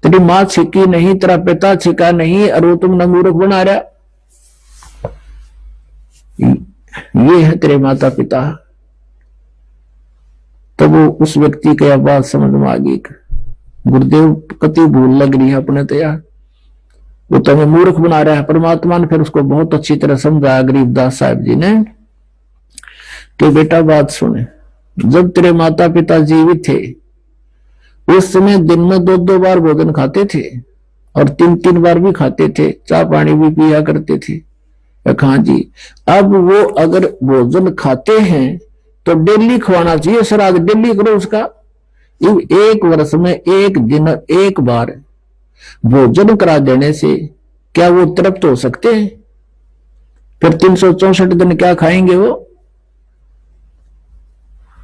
तेरी मां छिकी नहीं, तेरा पिता छिका नहीं, और वो तुम मूर्ख बना रहा। ये है तेरे माता पिता। तब वो उस व्यक्ति की आवाज समझ में आ गई, गुरुदेव कति भूल लग रही है अपने तो यार, वो तो हमें मूर्ख बना रहा है। परमात्मा ने फिर उसको बहुत अच्छी तरह समझाया गरीबदास साहिब जी ने कि बेटा बात सुने, जब तेरे माता पिता जीवित थे उस समय दिन में 2-2 बार भोजन खाते थे, और 3-3 बार भी खाते थे, चाय पानी भी पिया करते थे। हाँ जी, अब वो अगर भोजन खाते हैं तो डेली खवाना चाहिए, श्राद्ध डेली करो उसका। 1 वर्ष में 1 दिन 1 बार भोजन करा देने से क्या वो तृप्त हो सकते हैं? फिर 364 दिन क्या खाएंगे वो?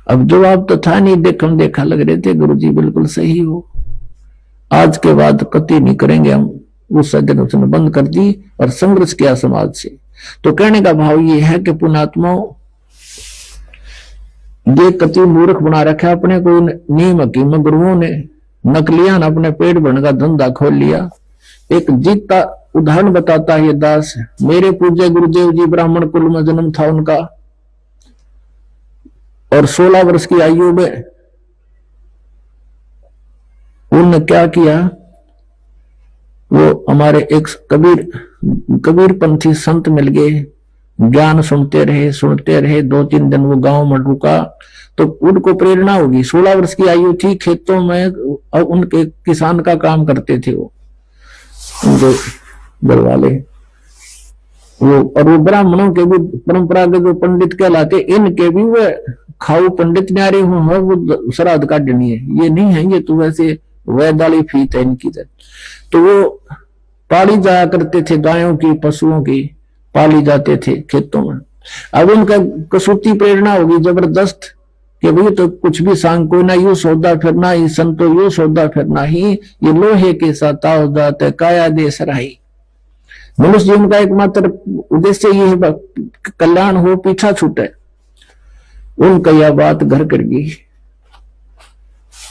अब जवाब तो था नहीं, देखा लग रहे थे। गुरुजी बिल्कुल सही हो, आज के बाद कति नहीं करेंगे हम। उस दिन उसने बंद कर दी और संघर्ष किया समाज से। तो कहने का भाव ये है कि पुण्यात्माओं, ये कति मूर्ख बना रखा अपने को नीम हकीम गुरुओं ने, नकलियां ने अपने पेट भरने का धंधा खोल लिया। एक जीता उदाहरण बताता है ये दास, मेरे पूज्य गुरुदेव जी ब्राह्मण कुल में जन्म था उनका, और 16 वर्ष की आयु में उन्होंने क्या किया, वो हमारे एक कबीरपंथी संत मिल गए, ज्ञान सुनते रहे। 2-3 दिन वो गांव में रुका तो उनको प्रेरणा होगी। 16 वर्ष की आयु थी, खेतों में उनके किसान का काम करते थे वो उनके घर वाले, वो ब्राह्मणों के भी परंपरागत जो पंडित कहलाते, इनके भी वो खाऊ पंडित न्यारे हो, वो श्राद्ध काटनी है, ये नहीं है, ये तो वैसे वैदाली फीत है इनकी। तो वो पाली जाया करते थे, गायों की पशुओं की पाली जाते थे खेतों में। अब उनका कसूती प्रेरणा होगी जबरदस्त कि भाई तो कुछ भी सांग कोई ना, यू सौदा फिरना ही संतो, यू सौदा फिरना ही, ये लोहे के साथ हो जाता है काया देश रही। मनुष्य जीवन का एकमात्र उद्देश्य ये है कल्याण हो, पीछा छूटे। उनका यह बात घर कर गई।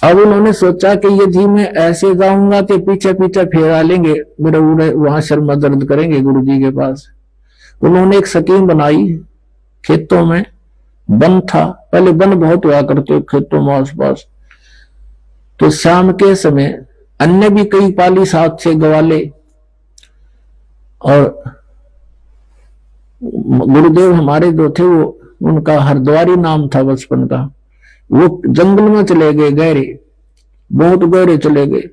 अब उन्होंने सोचा कि यदि मैं ऐसे जाऊंगा तो पीछे पीछे फेरा लेंगे, मेरे वहां शर्मा दर्द करेंगे गुरु जी के पास। उन्होंने एक स्कीम बनाई। खेतों में वन था, पहले वन बहुत हुआ करते खेतों में आसपास, तो शाम के समय अन्य भी कई पाली साथ से गवाले, और गुरुदेव हमारे जो थे वो, उनका हरद्वारी नाम था बचपन का, वो जंगल में चले गए, गहरे, बहुत गहरे चले गए।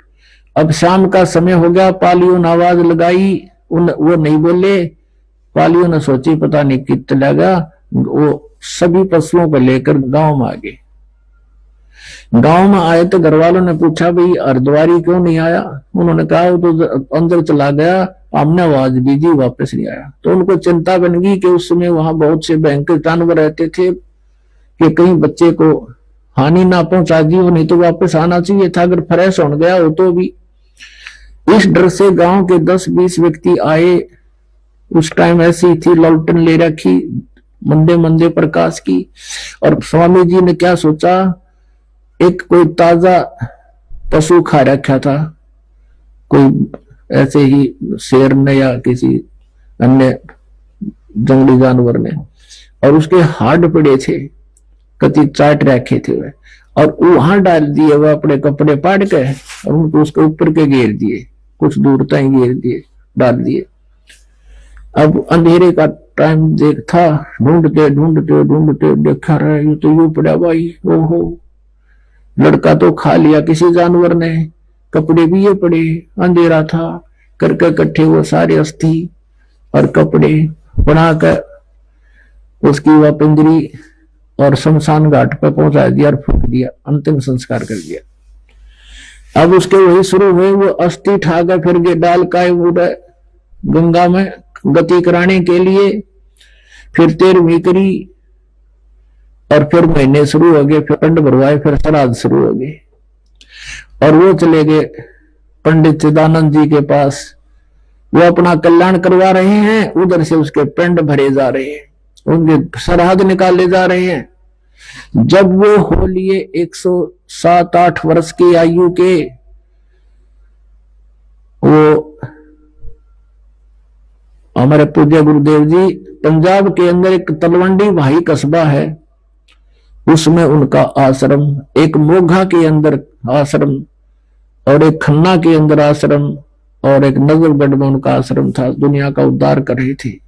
अब शाम का समय हो गया, पालियों ने आवाज लगाई, वो नहीं बोले। पालियों ने सोची पता नहीं कितना लगा, वो सभी पशुओं को लेकर गांव में आ गए। गांव में आए तो घर वालों ने पूछा भाई हरद्वारी क्यों नहीं आया? उन्होंने कहा वो तो अंदर चला गया, हमने आवाज दी जी वापस नहीं आया। तो उनको चिंता बन गई कि उस समय वहां बहुत से भयंकर जानवर रहते थे कि कहीं बच्चे को हानि ना पहुंचा दी हो, नहीं तो वापस आना चाहिए था अगर फ्रेश हो गया हो तो भी। इस डर से गांव के 10-20 व्यक्ति आए। उस टाइम ऐसी थी, लॉलटेन ले रखी मंदे मंदे प्रकाश की, और स्वामी जी ने क्या सोचा, एक कोई ताजा पशु खा रखा था, कोई ऐसे ही शेर ने या किसी अन्य जंगली जानवर ने, और उसके हाड पड़े थे, कति चाट रखे थे वे, और वहां डाल दिए वो अपने कपड़े पाड़ के, और उनको उसके ऊपर के घेर दिए, कुछ दूर तक घेर दिए, डाल दिए। अब अंधेरे का टाइम देखा, ढूंढते ढूंढते ढूंढते देखा रहे, ये तो यूं पड़ा भाई, ओहो लड़का तो खा लिया किसी जानवर ने, कपड़े भी ये पड़े, अंधेरा था, करके इकट्ठे वो सारे अस्थि और कपड़े बनाकर उसकी वह पिंजरी और शमशान घाट पर पहुंचा दिया और फूक दिया, अंतिम संस्कार कर दिया। अब उसके वही शुरू हुए, वो अस्थि ठाकर फिर के डाल का गंगा में गति कराने के लिए, फिर 13वीं करी, और फिर महीने शुरू हो गए, फिर पिंड भरवाए, फिर श्राद्ध शुरू हो गए। और वो चले गए पंडित चिदानंद जी के पास, वो अपना कल्याण करवा रहे हैं, उधर से उसके पिंड भरे जा रहे हैं, उनके श्राद्ध निकाले जा रहे हैं। जब वो हो लिए 107-8 वर्ष की आयु के, वो हमारे पूज्य गुरुदेव जी, पंजाब के अंदर एक तलवंडी भाई कस्बा है, उसमें उनका आश्रम, एक मोघा के अंदर आश्रम, और एक खन्ना के अंदर आश्रम, और एक नजरगढ़ में उनका आश्रम था। दुनिया का उद्धार कर रही थी।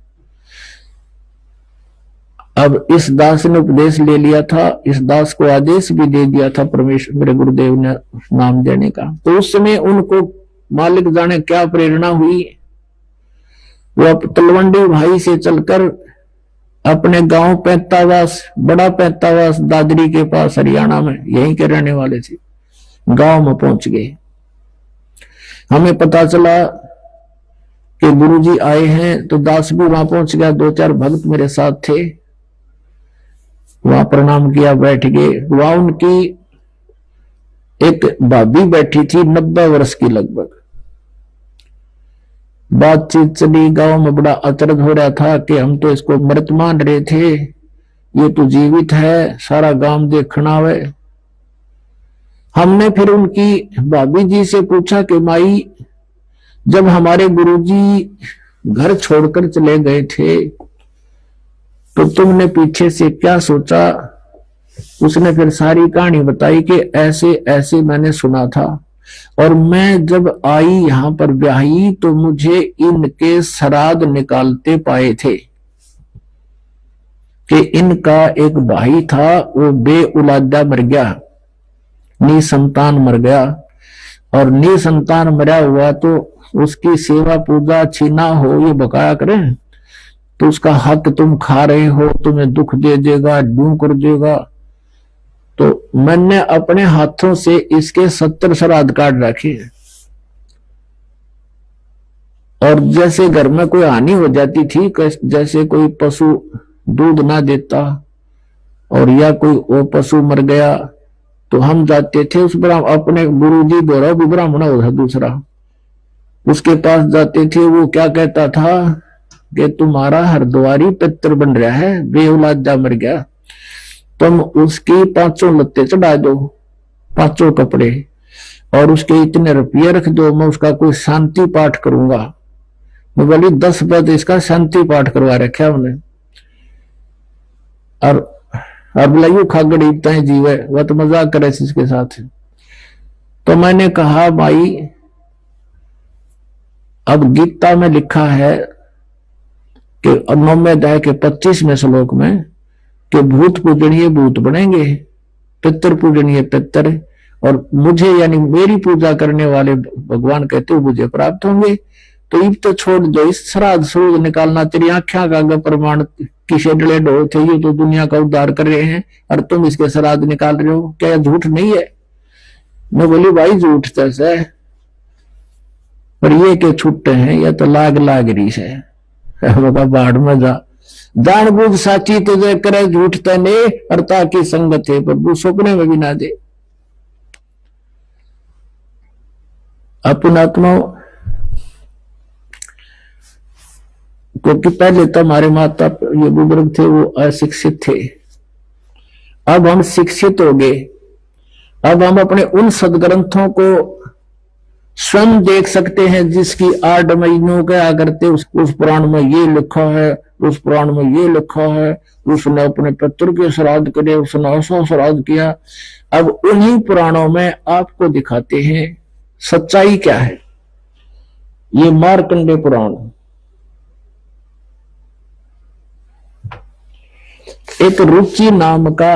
अब इस दास ने उपदेश ले लिया था, इस दास को आदेश भी दे दिया था परमेश्वर मेरे गुरुदेव ने नाम देने का। तो उस समय उनको मालिक जाने क्या प्रेरणा हुई, वो तलवंडी भाई से चलकर अपने गांव पैंतावास, बड़ा पैंतावास दादरी के पास हरियाणा में, यहीं के रहने वाले थे, गांव में पहुंच गए। हमें पता चला कि गुरुजी आए हैं, तो दास भी वहां पहुंच गया। 2-4 भक्त मेरे साथ थे, वहां प्रणाम किया, बैठ गए। वहां उनकी एक भाभी बैठी थी, 90 वर्ष की लगभग। बातचीत चली, गांव में बड़ा अचरज हो रहा था कि हम तो इसको मृत मान रहे थे, ये तो जीवित है, सारा गांव देखना है। हमने फिर उनकी भाभी जी से पूछा कि माई, जब हमारे गुरुजी घर छोड़कर चले गए थे तो तुमने पीछे से क्या सोचा? उसने फिर सारी कहानी बताई कि ऐसे ऐसे मैंने सुना था और मैं जब आई यहां पर ब्याही तो मुझे इनके श्राद्ध निकालते पाए थे कि इनका एक भाई था, वो बेउलादा मर गया, निसंतान मर गया, और निसंतान मरा हुआ तो उसकी सेवा पूजा अच्छी ना हो ये बकाया करें, तो उसका हक तुम खा रहे हो, तुम्हें दुख दे देगा, यूं कर देगा। तो मैंने अपने हाथों से इसके 70 श्राद्ध काट रखे। और जैसे घर में कोई हानि हो जाती थी, जैसे कोई पशु दूध ना देता और या कोई वो पशु मर गया, तो हम जाते थे उस अपने गुरुजी बोरा भी ब्राह्मण होता दूसरा, उसके पास जाते थे। वो क्या कहता था कि तुम्हारा हरद्वारी पितर बन रहा है, बेउलादा मर गया, तुम उसकी 500 लत्ते चढ़ा दो, 500 कपड़े, और उसके इतने रुपये रख दो, मैं उसका कोई शांति पाठ करूंगा। मैं बोली 10 पद इसका शांति पाठ करवा रखा उन्हें। और अब लयू खागड़ इब्ताएं जीवे, वह तो मजाक करे इसके साथ। तो मैंने कहा भाई अब गीता में लिखा है कि 9वें अध्याय के 25वें श्लोक में कि भूत पूजनीय भूत बनेंगे, पितर पूजनीय पितर, और मुझे यानी मेरी पूजा करने वाले भगवान कहते हो मुझे प्राप्त होंगे। तो इब तो छोड़ दो, इस श्राद्ध सूद निकालना तेरी आख्या का प्रमाण किसे डले ढोल थे, ये तो दुनिया का उद्धार कर रहे हैं और तुम इसके श्राद्ध निकाल रहे हो, क्या झूठ नहीं है? मैं बोली भाई झूठ तैसे, पर ये के छुट्टे हैं, या तो लाग रही है। बाढ़ में जा जान बुझ साची तुझे करे झूठ तने, और ताकि संगत है प्रभु सपने में भी ना दे। अपनात्मा, क्योंकि पहले तो हमारे माता ये बुजुर्ग थे वो अशिक्षित थे, अब हम शिक्षित हो गए। अब हम अपने उन सदग्रंथों को स्वयं देख सकते हैं जिसकी 8 महीनों क्या करते उस पुराण में ये लिखा है, उस पुराण में ये लिखा है, उसने अपने पितृ के श्राद्ध करे, उसने ऐसा श्राद्ध किया। अब उन्हीं पुराणों में आपको दिखाते हैं सच्चाई क्या है। ये मार्कंडेय पुराण, एक रुचि नाम का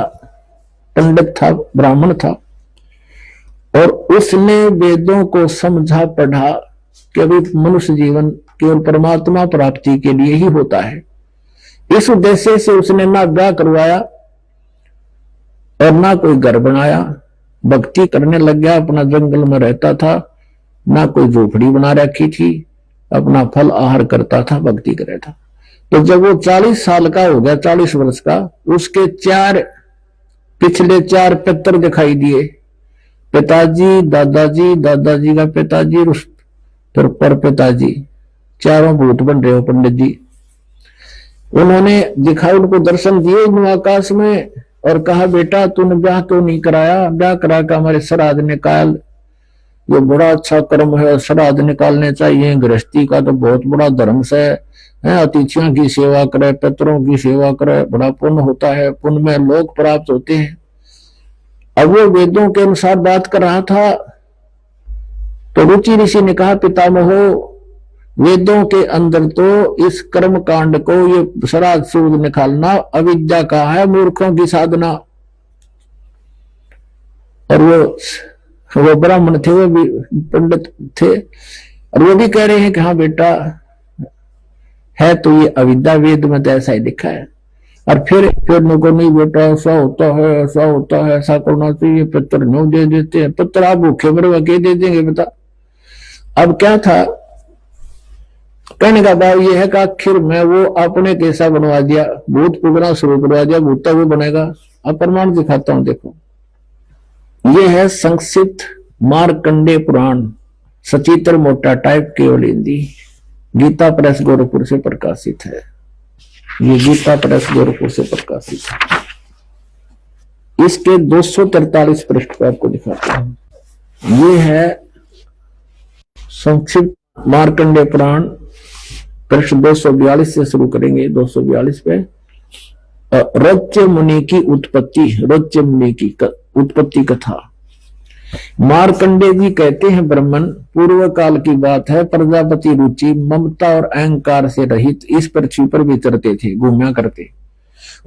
पंडित था, ब्राह्मण था, और उसने वेदों को समझा पढ़ा कि अभी मनुष्य जीवन केवल परमात्मा प्राप्ति के लिए ही होता है। इस उद्देश्य से उसने ना ब्याह करवाया और ना कोई घर बनाया, भक्ति करने लग गया, अपना जंगल में रहता था, ना कोई झोपड़ी बना रखी थी, अपना फल आहार करता था, भक्ति कर रहा था। तो जब वो 40 साल का हो गया, 40 वर्ष का, उसके पिछले 4 पितर दिखाई दिए, पिताजी, दादाजी, दादाजी का पिताजी, फिर पर पिताजी, चारों भूत बन रहे हो पंडित जी। उन्होंने दिखाई, उनको दर्शन दिए आकाश में और कहा बेटा तूने ब्याह क्यों नहीं कराया, ब्याह करा कर हमारे श्राद्ध निकाल, ये बड़ा अच्छा कर्म है, श्राद्ध निकालने चाहिए, गृहस्थी का तो बहुत बड़ा धर्म से है, अतिथियों की सेवा करे, पितरों की सेवा करे, बड़ा पुण्य होता है, पुण्य में लोक प्राप्त होते हैं। अब वो वेदों के अनुसार बात कर रहा था, तो रुचि ऋषि ने कहा पितामहो, वेदों के अंदर तो इस कर्म कांड को, ये श्राद्ध सूद निकालना अविद्या का है, मूर्खों की साधना। और वो ब्राह्मण थे, वो भी पंडित थे, और वो भी कह रहे हैं कि हाँ बेटा है, तो ये अविद्या, वेद में तो ऐसा ही लिखा है। और फिर को नहीं बेटा ऐसा होता है, ऐसा होता है, ऐसा करना चाहिए, पितर न्यू दे देते हैं, पितर आप भूखे मरे के दे देंगे बता। अब क्या था कहने का भाव ये है कि आखिर में वो आपने कैसा बनवा दिया, भूत पुगना शुरू करवा दिया, भूता वो बनेगा। अब प्रमाण दिखाता हूं, देखो ये है संक्षिप्त मार्कंडेय पुराण, सचित्र मोटा टाइप, केवल हिंदी, गीता प्रेस गोरखपुर से प्रकाशित है। ये गीता प्रेस गोरखपुर से प्रकाशित है। इसके 243 पृष्ठ पर आपको दिखाता हूं। ये है संक्षिप्त मार्कंडेय पुराण, पृष्ठ 242 से शुरू करेंगे। 242 पे रज्य मुनि की उत्पत्ति, रज्य मुनि की उत्पत्ति कथा। मार्कंडे जी कहते हैं, ब्राह्मण पूर्व काल की बात है, प्रजापति रुचि ममता और अहंकार से रहित इस पृथ्वी पर विचरते थे, घूमया करते।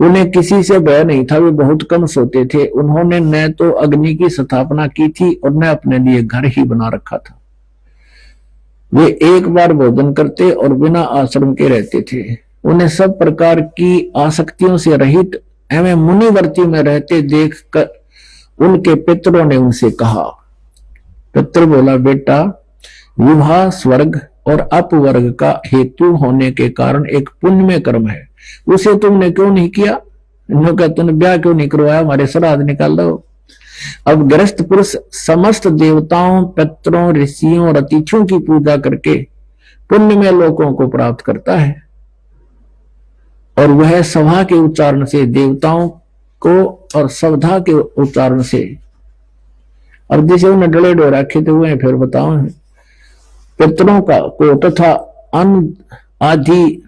उन्हें किसी से भय नहीं था, वे बहुत कम सोते थे। उन्होंने न तो अग्नि की स्थापना की थी और न अपने लिए घर ही बना रखा था। वे एक बार भोजन करते और बिना आश्रम के रहते थे। उन्हें सब प्रकार की आसक्तियों से रहित एवं मुनिवर्ती में रहते देख कर उनके पितरों ने उनसे कहा। पितर बोला, बेटा, विवाह स्वर्ग और अपवर्ग का हेतु होने के कारण एक पुण्य कर्म है, उसे तुमने क्यों नहीं किया? इन्होंने तुमने ब्याह क्यों नहीं करवाया? हमारे श्राद्ध निकाल दो। अब गृहस्थ पुरुष समस्त देवताओं, पितरों, ऋषियों और अतिथियों की पूजा करके पुण्य में लोगों को प्राप्त करता है, और वह सभा के उच्चारण से देवताओं को और सवधा के उच्चारण से। अब जैसे उन्हें डले डो रखे थे हुए, फिर बताओ, पितरों का को तथा अन्न आदि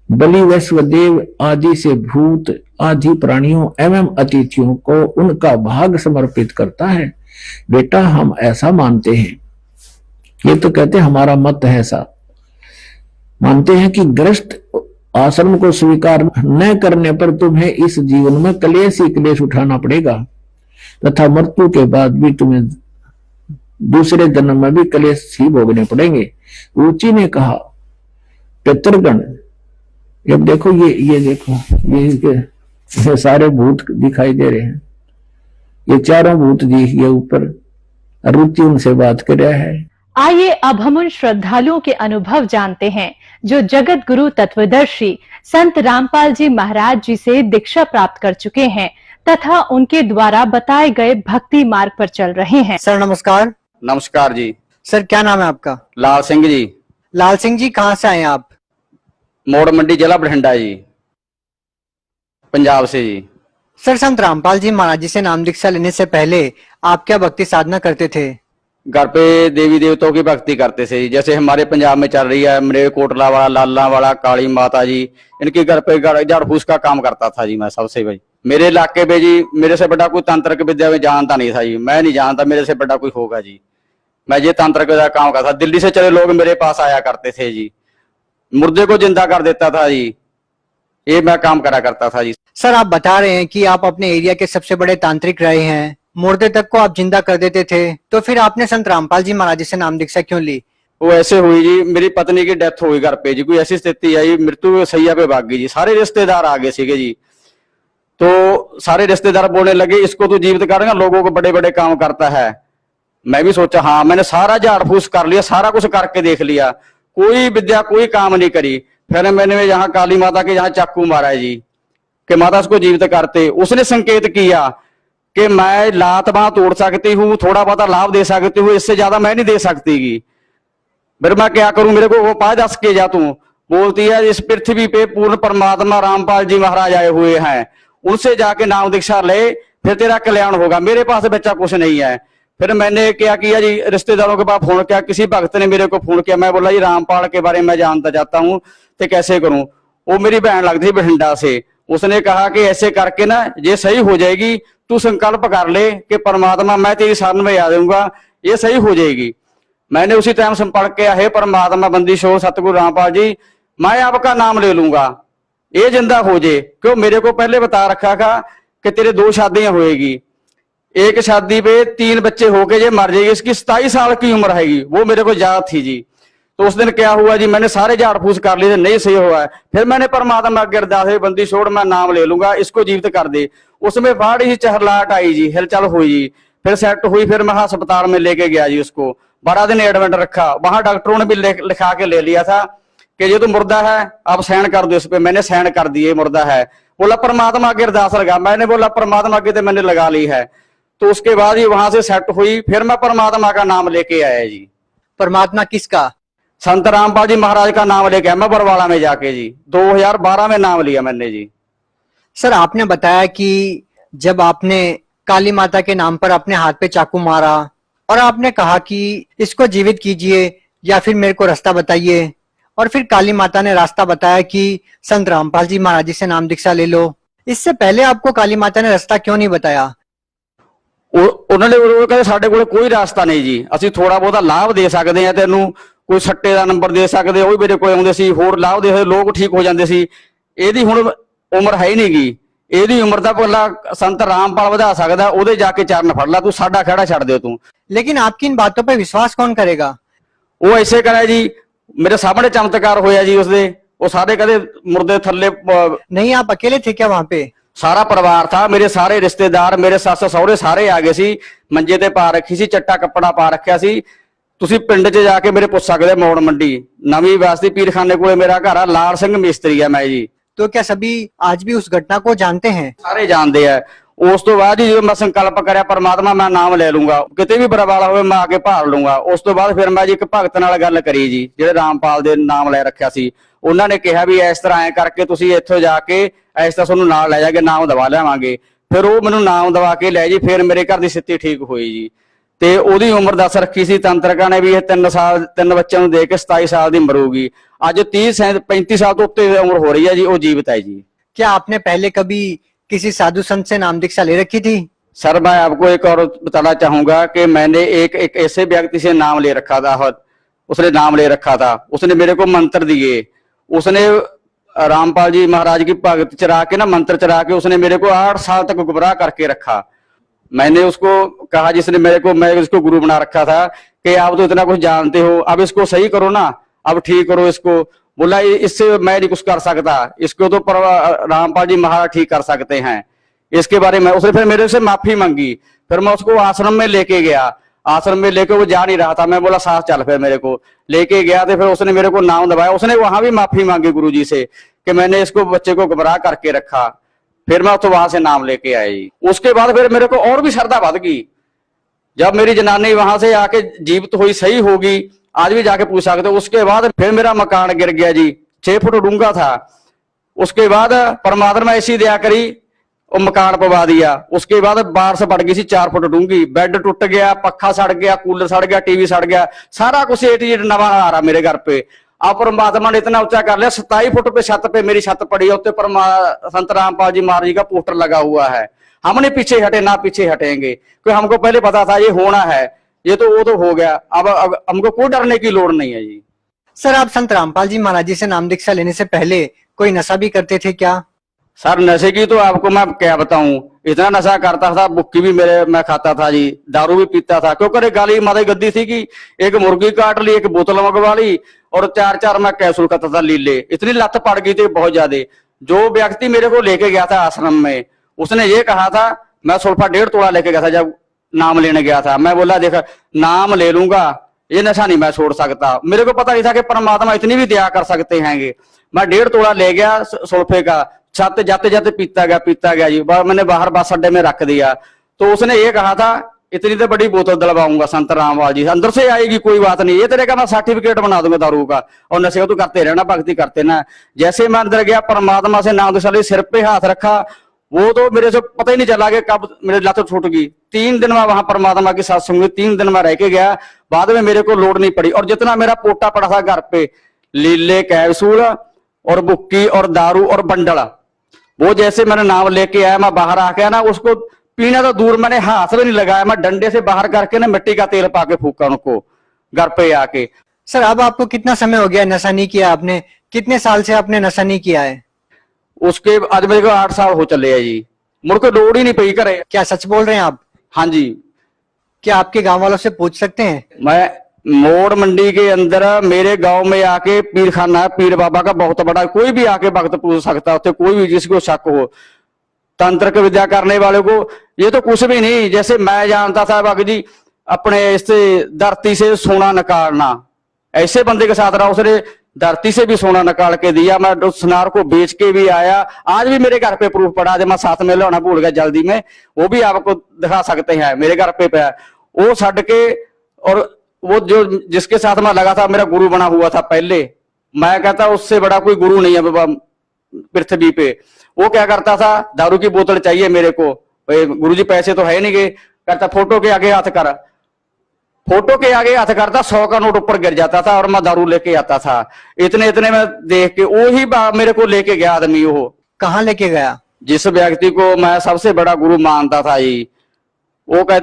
बलि वैश्वदेव आदि से भूत आदि प्राणियों एवं अतिथियों को उनका भाग समर्पित करता है। बेटा, हम ऐसा मानते हैं, ये तो कहते हमारा मत है ऐसा, मानते हैं कि गृहस्थ आश्रम को स्वीकार न करने पर तुम्हें इस जीवन में क्लेश ही क्लेश उठाना पड़ेगा तथा मृत्यु के बाद भी तुम्हें दूसरे जन्म में भी क्लेश ही भोगने पड़ेंगे। रुचि ने कहा, पितृगण, अब देखो ये देखो, ये सारे भूत दिखाई दे रहे हैं, ये चारों भूत दिख गए ऊपर। रुचि उनसे बात कर रहा है। आइए अब हम उन श्रद्धालुओं के अनुभव जानते हैं जो जगत गुरु तत्वदर्शी संत रामपाल जी महाराज जी से दीक्षा प्राप्त कर चुके हैं तथा उनके द्वारा बताए गए भक्ति मार्ग पर चल रहे हैं। सर नमस्कार। नमस्कार जी। सर क्या नाम है आपका? लाल सिंह जी। लाल सिंह जी, कहाँ से आए हैं आप? मोड़ मंडी, जिला बठिंडा जी, पंजाब से जी। सर, संत रामपाल जी महाराज जी से नाम दीक्षा लेने से पहले आप क्या भक्ति साधना करते थे? घर पे देवी देवताओं की भक्ति करते थे, जैसे हमारे पंजाब में चल रही है मरेड़ कोटला वाला, लाला वाला, काली माता जी, इनके घर पे झाड़ फूस का काम करता था जी मैं सबसे। भाई मेरे इलाके में जी मेरे से बड़ा कोई तांत्रिक विद्या में जानता नहीं था जी, मैं नहीं जानता मेरे से बड़ा कोई होगा जी। मैं ये तांत्रिक विद्या काम करता था। दिल्ली से चले लोग मेरे पास आया करते थे जी, मुर्दे को जिंदा कर देता था जी, ये मैं काम करा करता था जी। सर, आप बता रहे हैं कि आप अपने एरिया के सबसे बड़े तांत्रिक रहे हैं, मुर्दे तक को आप जिंदा कर देते थे, तो फिर आपने संत रामपाल जी महाराज जी से नाम दीक्षा क्यों ली? वो ऐसे हुई जी, मेरी पत्नी की डेथ हो गई घर पे जी, कोई ऐसी स्थिति आई, मृत्यु सैया पे भाग गई जी। सारे रिश्तेदार आ गए सीगे जी, तो सारे रिश्तेदार बोलने लगे इसको तो जीवित करेगा, लोगों को बड़े बड़े काम करता है। मैं भी सोचा, हाँ, मैंने सारा झाड़ फूस कर लिया, सारा कुछ करके देख लिया, कोई विद्या कोई काम नहीं करी। फिर मैंने यहाँ काली माता के यहाँ चाकू मारा है जी कि माता इसको जीवित करते। उसने संकेत किया कि मैं लात बांह तोड़ सकती हूँ, थोड़ा बहुत लाभ दे सकती हूँ, इससे ज्यादा मैं नहीं दे सकती। फिर मैं क्या करूं, मेरे को वो पाए दस के जा तू। बोलती है इस पृथ्वी पे पूर्ण परमात्मा रामपाल जी महाराज आए हुए हैं, उनसे जाके नाम दीक्षा ले, फिर तेरा कल्याण होगा। मेरे पास बच्चा कुछ नहीं है। फिर मैंने क्या किया जी, रिश्तेदारों के पास फोन किया, किसी भक्त ने मेरे को फोन किया। मैं बोला जी रामपाल के बारे में जानता जाता हूँ, तो कैसे करूं? वो मेरी बहन लगती थी बठिंडा से, उसने कहा कि ऐसे करके ना ये सही हो जाएगी, तू संकल्प कर ले कि परमात्मा मैं तेरी शरण में आ जाऊंगा, ये सही हो जाएगी। मैंने उसी टाइम संपर्क किया, हे परमात्मा बंदी शोर सतगुरु रामपाल जी, मैं आपका नाम ले लूंगा, ये जिंदा हो जाए। क्यों, मेरे को पहले बता रखा था कि तेरे 2 शादियां होएगी, एक शादी पे 3 बच्चे होके ये मर जाएगी, इसकी 27 साल की उम्र हैगी, वो मेरे को याद थी जी। तो उस दिन क्या हुआ जी, मैंने सारे झाड़ फूस कर लिए, नहीं सही हुआ है। फिर मैंने परमात्मा अगे अरदास, बंदी छोड़, मैं नाम ले लूंगा, इसको जीवित कर दे। उसमें बड़ी ही चहलाहट आई जी, हिलचल हुई जी, फिर सेट हुई। फिर मैं अस्पताल में लेके गया जी, उसको बड़ा दिन एडमिट रखा। वहां डॉक्टरों ने भी लिखा के ले लिया था कि ये तो मुर्दा है, आप साइन कर दो इस पे। मैंने साइन कर दिए, मुर्दा है। बोला परमात्मा आगे अरदास लगा, मैंने बोला परमात्मा आगे तो मैंने लगा ली है। तो उसके बाद ही वहां से सेट हुई, फिर मैं परमात्मा का नाम लेके आया जी। परमात्मा किसका? संत रामपाल जी महाराज का नाम लेके आया मैं बरवाला में जाके जी, 2012 में नाम लिया मैंने जी। सर, आपने बताया कि जब आपने काली माता के नाम पर अपने हाथ पे चाकू मारा और आपने कहा कि इसको जीवित कीजिए या फिर मेरे को रास्ता बताइए, और फिर काली माता ने रास्ता बताया कि संत रामपाल जी महाराज जी से नाम दीक्षा ले लो। इससे पहले आपको काली माता ने रास्ता क्यों नहीं बताया? ਉਹਨਾਂ ਨੇ ਉਹ ਕਹਿੰਦੇ ਸਾਡੇ ਕੋਲ ਕੋਈ ਰਾਸਤਾ ਨਹੀਂ ਜੀ, ਅਸੀਂ ਥੋੜਾ ਬਹੁਤਾ ਲਾਭ ਦੇ ਸਕਦੇ ਆ ਤੈਨੂੰ, ਕੋਈ ਸੱਟੇ ਦਾ ਨੰਬਰ ਦੇ ਸਕਦੇ, ਉਹ ਵੀ ਮੇਰੇ ਕੋਲ ਆਉਂਦੇ ਸੀ, ਹੋਰ ਲਾਭ ਦੇ ਲੋਕ ਠੀਕ ਹੋ ਜਾਂਦੇ ਸੀ। ਇਹਦੀ ਹੁਣ ਉਮਰ ਹੈ ਹੀ ਨਹੀਂ ਗੀ, ਇਹਦੀ ਉਮਰ ਦਾ ਭਲਾ ਸੰਤ ਰਾਮਪਾਲ ਵਧਾ ਸਕਦਾ, ਉਹਦੇ ਜਾ ਕੇ ਚਰਨ ਫੜ ਲਾ, ਤੂੰ ਸਾਡਾ ਖਹਿੜਾ ਛੱਡ ਦਿਓ ਤੂੰ। लेकिन आपकी इन बातों पर विश्वास कौन करेगा? ਉਹ ਐਸੇ ਕਰਿਆ ਜੀ, ਮੇਰੇ ਸਾਹਮਣੇ ਚਮਤਕਾਰ ਹੋਇਆ ਜੀ ਉਸਦੇ, ਉਹ ਸਾਰੇ ਕਦੇ ਮੁਰਦੇ ਥੱਲੇ नहीं, आप अकेले थे क्या वहां पे? ਸਾਰਾ ਪਰਿਵਾਰ ਥਾ, ਮੇਰੇ ਸਾਰੇ ਰਿਸ਼ਤੇਦਾਰ, ਮੇਰੇ ਸੱਸ ਸਹੁਰੇ ਸਾਰੇ ਆ ਗਏ ਸੀ, ਮੰਜੇ ਤੇ ਪਾ ਰੱਖੀ ਸੀ, ਚੱਟਾ ਕੱਪੜਾ ਪਾ ਰੱਖਿਆ ਸੀ। ਤੁਸੀਂ ਪਿੰਡ 'ਚ ਜਾ ਕੇ ਮੇਰੇ ਪੁੱਛ ਸਕਦੇ, ਮੌੜ ਮੰਡੀ ਨਵੀਂ ਬਸਤੀ ਪੀਰਖਾਨੇ ਕੋਲੇ ਮੇਰਾ ਘਰ ਆ, ਲਾਲ ਸਿੰਘ ਮਿਸਤਰੀ ਆ ਮੈਂ ਜੀ। तो क्या सभी आज भी उस घटना को जानते हैं? ਸਾਰੇ ਜਾਣਦੇ ਆ। ਉਸ ਤੋਂ ਬਾਅਦ ਜੀ ਜਦੋਂ ਮੈਂ ਸੰਕਲਪ ਕਰਿਆ ਪਰਮਾਤਮਾ ਮੈਂ ਨਾਮ ਲੈ ਲੂੰਗਾ, ਕਿਤੇ ਵੀ ਬੁਰਾ ਵਾਲਾ ਹੋਵੇ ਮੈਂ ਆ ਕੇ ਭਾਲ ਲੂੰਗਾ। ਉਸ ਤੋਂ ਬਾਅਦ ਫਿਰ ਮੈਂ ਜੀ ਇੱਕ ਭਗਤ ਨਾਲ ਗੱਲ ਕਰੀ ਜੀ, ਜਿਹੜੇ ਰਾਮਪਾਲ ਦੇ ਨਾਮ ਲੈ ਰੱਖਿਆ ਸੀ। ਉਹਨਾਂ ਨੇ ਕਿਹਾ ਵੀ ਇਸ ਤਰ੍ਹਾਂ ਐ ਕਰਕੇ ਤੁਸੀਂ ਇੱਥੋਂ ਜਾ ਕੇ ਇਸ ਤਰ੍ਹਾਂ ਤੁਹਾਨੂੰ ਨਾਲ ਲੈ ਜਾਗੇ, ਨਾਮ ਦਵਾ ਲਿਆਵਾਂਗੇ। ਫਿਰ ਉਹ ਮੈਨੂੰ ਨਾਮ ਦਵਾ ਕੇ ਲੈ ਜੀ, ਫਿਰ ਮੇਰੇ ਘਰ ਦੀ ਸਥਿਤੀ ਠੀਕ ਹੋਈ ਜੀ। ਤੇ ਉਹਦੀ ਉਮਰ ਦੱਸ ਰੱਖੀ ਸੀ ਤੰਤਰਕਾਂ ਨੇ ਵੀ ਇਹ 3 ਸਾਲ 3 ਬੱਚਿਆਂ ਨੂੰ ਦੇ ਕੇ 27 ਸਾਲ ਦੀ ਮਰੂਗੀ। ਅੱਜ 35 ਸਾਲ ਤੋਂ ਉੱਤੇ ਉਮਰ ਹੋ ਰਹੀ ਹੈ ਜੀ, ਉਹ ਜੀवित है जी। क्या आपने पहले कभी किसी साधु संत से नाम दीक्षा ले रखी थी? सर मैं आपको एक और बताना चाहूंगा कि मैंने एक ऐसे व्यक्ति से नाम ले रखा था, उसने नाम ले रखा था, उसने मेरे को मंत्र दिए। उसने रामपाल जी महाराज की भगत चरा के ना, मंत्र चरा के उसने मेरे को 8 साल तक गुमराह करके रखा। मैंने उसको कहा, जिसने मैं इसको गुरु बना रखा था, कि आप तो इतना कुछ जानते हो, अब इसको सही करो ना, अब ठीक करो इसको। बोला इससे मैं नहीं कुछ कर सकता, इसको तो रामपाल जी महाराज ठीक कर सकते हैं। इसके बारे में उसने फिर मेरे से माफी मांगी। फिर मैं उसको आश्रम में लेके गया, आश्रम में लेके वो जा नहीं रहा था, मैं बोला साथ चल, फिर मेरे को लेके गया। तो फिर उसने मेरे को नाम दबाया, उसने वहां भी माफी मांगी गुरु जी से कि मैंने इसको बच्चे को गुमराह करके रखा। फिर मैं तो वहां से नाम लेके आया जी। उसके बाद फिर मेरे को और भी श्रद्धा बढ़ गई। जब मेरी जनानी वहां से आके जीवित हुई, सही होगी, आज भी जाके पूछ सकते। उसके बाद फिर मेरा मकान गिर गया जी, 6 फुट डूंगा था। उसके बाद परमात्मा ऐसी दया करी, वो मकान पवा दिया। उसके बाद बारिश बढ़ गई सी 4 फुट डूंगी, बेड टूट गया, पक्खा सड़ गया, कूलर सड़ गया, टीवी सड़ गया, सारा कुछ A to Z नवा आ रहा मेरे घर पे। अब परमात्मा ने इतना ऊंचा कर लिया, 27 फुट पे छत पे मेरी छत पड़ी है, उत्ते संत रामपाल जी महाराज जी का पोस्टर लगा हुआ है। हम नहीं पीछे हटे, ना पीछे हटेंगे, क्योंकि हमको पहले पता था ये होना है, ये तो वो तो हो गया। अब हमको कोई डरने की लोड़ नहीं है जी। सर, आप संत रामपाल जी महाराज जी से नाम दीक्षा लेने से पहले कोई नशा भी करते थे क्या? सर नशे की तो आपको मैं क्या बताऊं, इतना नशा करता था, बुक्की भी मैं खाता था जी, दारू भी पीता था। क्योंकि गाली माता गद्दी थी कि एक मुर्गी काट ली, एक बोतल मंगवा ली, और 4 मैं कैप्सूल खाता था लीले। इतनी लत पड़ गई थी बहुत ज्यादा। जो व्यक्ति मेरे को लेके गया था आश्रम में, उसने ये कहा था, मैं सुल्फा 1.5 तोला लेके गया था जब नाम लेने गया था। मैं बोला देख नाम ले लूंगा, ये नशा नहीं मैं छोड़ सकता। मेरे को पता नहीं था कि परमात्मा इतनी भी दया कर सकते हैं। मैं 1.5 तोला ले गया सुल्फे का, छत जाते जाते पीता गया जी। मैंने बाहर बस अड्डे में रख दिया। तो उसने ये कहा था, इतनी तो बड़ी बोतल दिलवाऊंगा संत रामपाल जी, अंदर से आएगी कोई बात नहीं, ये तेरे का मैं सर्टिफिकेट बना दूंगा दारू का, और नशे को तू करते रहना, भक्ति करते ना। जैसे मैं अंदर गया, परमात्मा से नाम दीक्षा सिर पे हाथ रखा, वो तो मेरे से पता ही नहीं चला कि कब मेरे लत छूट गई। 3 दिन में वहां परमात्मा की सत्संग में 3 दिन में रह के गया। बाद में मेरे को लोड नहीं पड़ी। और जितना मेरा पोटा पड़ा था घर पे, लीले कैप्सूल और बुक्की और दारू और बंडल, वो जैसे मैंने नाम लेके आया, मैं बाहर आके ना उसको पीना तो दूर, मैंने हाथ में नहीं लगाया, मैं डंडे से बाहर करके ना मिट्टी का तेल पाके फूका उनको घर पे आके। सर, अब आपको कितना समय हो गया नशा नहीं किया आपने? कितने साल से आपने नशा नहीं किया है? उसके आज मेरे को 8 साल हो चले है जी, मुझ को लोड़ ही नहीं पई करे। क्या सच बोल रहे हैं आप? हाँ जी। क्या आपके गांव वालों से पूछ सकते हैं? मैं मोड़ मंडी के अंदर मेरे गांव में आके पीरखाना, पीर बाबा का बहुत बड़ा, कोई भी आके भक्त पूछ सकता है, कोई भी जिसको शक हो तंत्र की विद्या करने वाले को। ये तो कुछ भी नहीं, जैसे मैं जानता था भगत जी अपने इससे धरती से सोना निकालना, ऐसे बंदे के साथ रहा, उसने धरती से भी सोना निकाल के दिया। मैं उस सुनार को बेच के भी आया, आज भी मेरे घर पे प्रूफ पड़ा। जब मैं साथ में लाना भूल गया जल्दी में, वो भी आपको दिखा सकते हैं, मेरे घर पे वो छड़ के। और वो जो जिसके साथ मैं लगा था, मेरा गुरु बना हुआ था पहले, मैं कहता उससे बड़ा कोई गुरु नहीं है पृथ्वी पे। वो क्या करता था, दारू की बोतल चाहिए मेरे को, गुरुजी पैसे तो है नहीं गए, कहता फोटो के आगे हाथ कर, फोटो के आगे हाथ करता, 100 का नोट ऊपर गिर जाता था और मैं दारू लेके आता था। इतने में देख के वो ही मेरे को लेके गया आदमी। वो कहाँ लेके गया? जिस व्यक्ति को मैं सबसे बड़ा गुरु मानता था, वो कह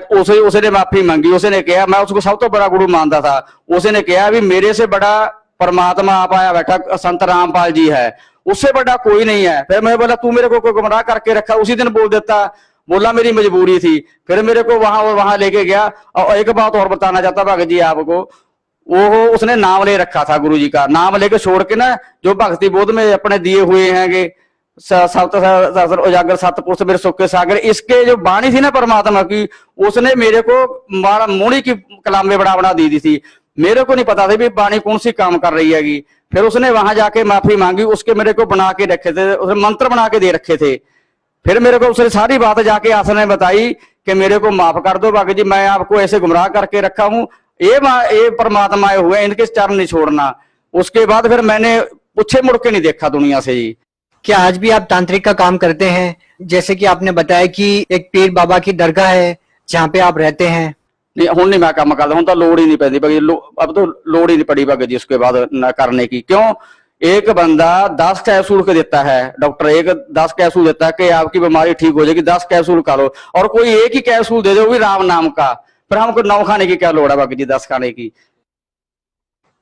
उसने माफी मांगी। उसने कहा, मैं उसको सब तो बड़ा गुरु मानता था, उसने कहा भी मेरे से बड़ा परमात्मा आप आया बैठा संत रामपाल जी है, उससे बड़ा कोई नहीं है। फिर मैं बोला तू मेरे को गुमराह करके रखा, उसी दिन बोल देता। बोला मेरी मजबूरी थी। फिर मेरे को वहां लेके गया। और एक बात और बताना चाहता भगत जी आपको, वो उसने नाम ले रखा था गुरु जी का, नाम लेके छोड़ के ना जो भक्ति बोध में अपने दिए हुए हैंगे सप्त सहस्र उजागर सतपुरुष मेरे सुख के सागर, इसके जो बाणी थी ना परमात्मा की, उसने मेरे को मुनि की कलाम में बड़ा दी थी। मेरे को नहीं पता था भी बाणी कौन सी काम कर रही हैगी। फिर उसने वहां जाके माफी मांगी, उसके मेरे को बना के रखे थे, उसने मंत्र बना के दे रखे थे। फिर मेरे को उसने सारी बात जाके आसन ने बताई कि मेरे को माफ कर दो भगत जी, मैं आपको ऐसे गुमराह करके रखा हूं, ये परमात्मा हुए, इनके चरण नहीं छोड़ना। उसके बाद फिर मैंने पूछे मुड़ के नहीं देखा दुनिया से जी। क्या आज भी आप तांत्रिक का काम करते हैं? जैसे कि आपने बताया कि एक पीर बाबा की दरगाह है जहाँ पे आप रहते हैं। नहीं, हुण नहीं मैं काम करता, हुण तो लोड़ ही नहीं पैंदी भगत जी, अब तो लोड़ ही नहीं पड़ी भगत जी उसके बाद न करने की। क्यों? एक बंदा 10 कैप्सूल के देता है, डॉक्टर एक 10 कैप्सूल देता है कि आपकी बीमारी ठीक हो जाएगी, 10 कैप्सूल खा लो, और कोई एक ही कैप्सूल दे दे वो भी राम नाम का, फिर हमको 9 खाने की क्या लोड़ है भगत जी, 10 खाने की।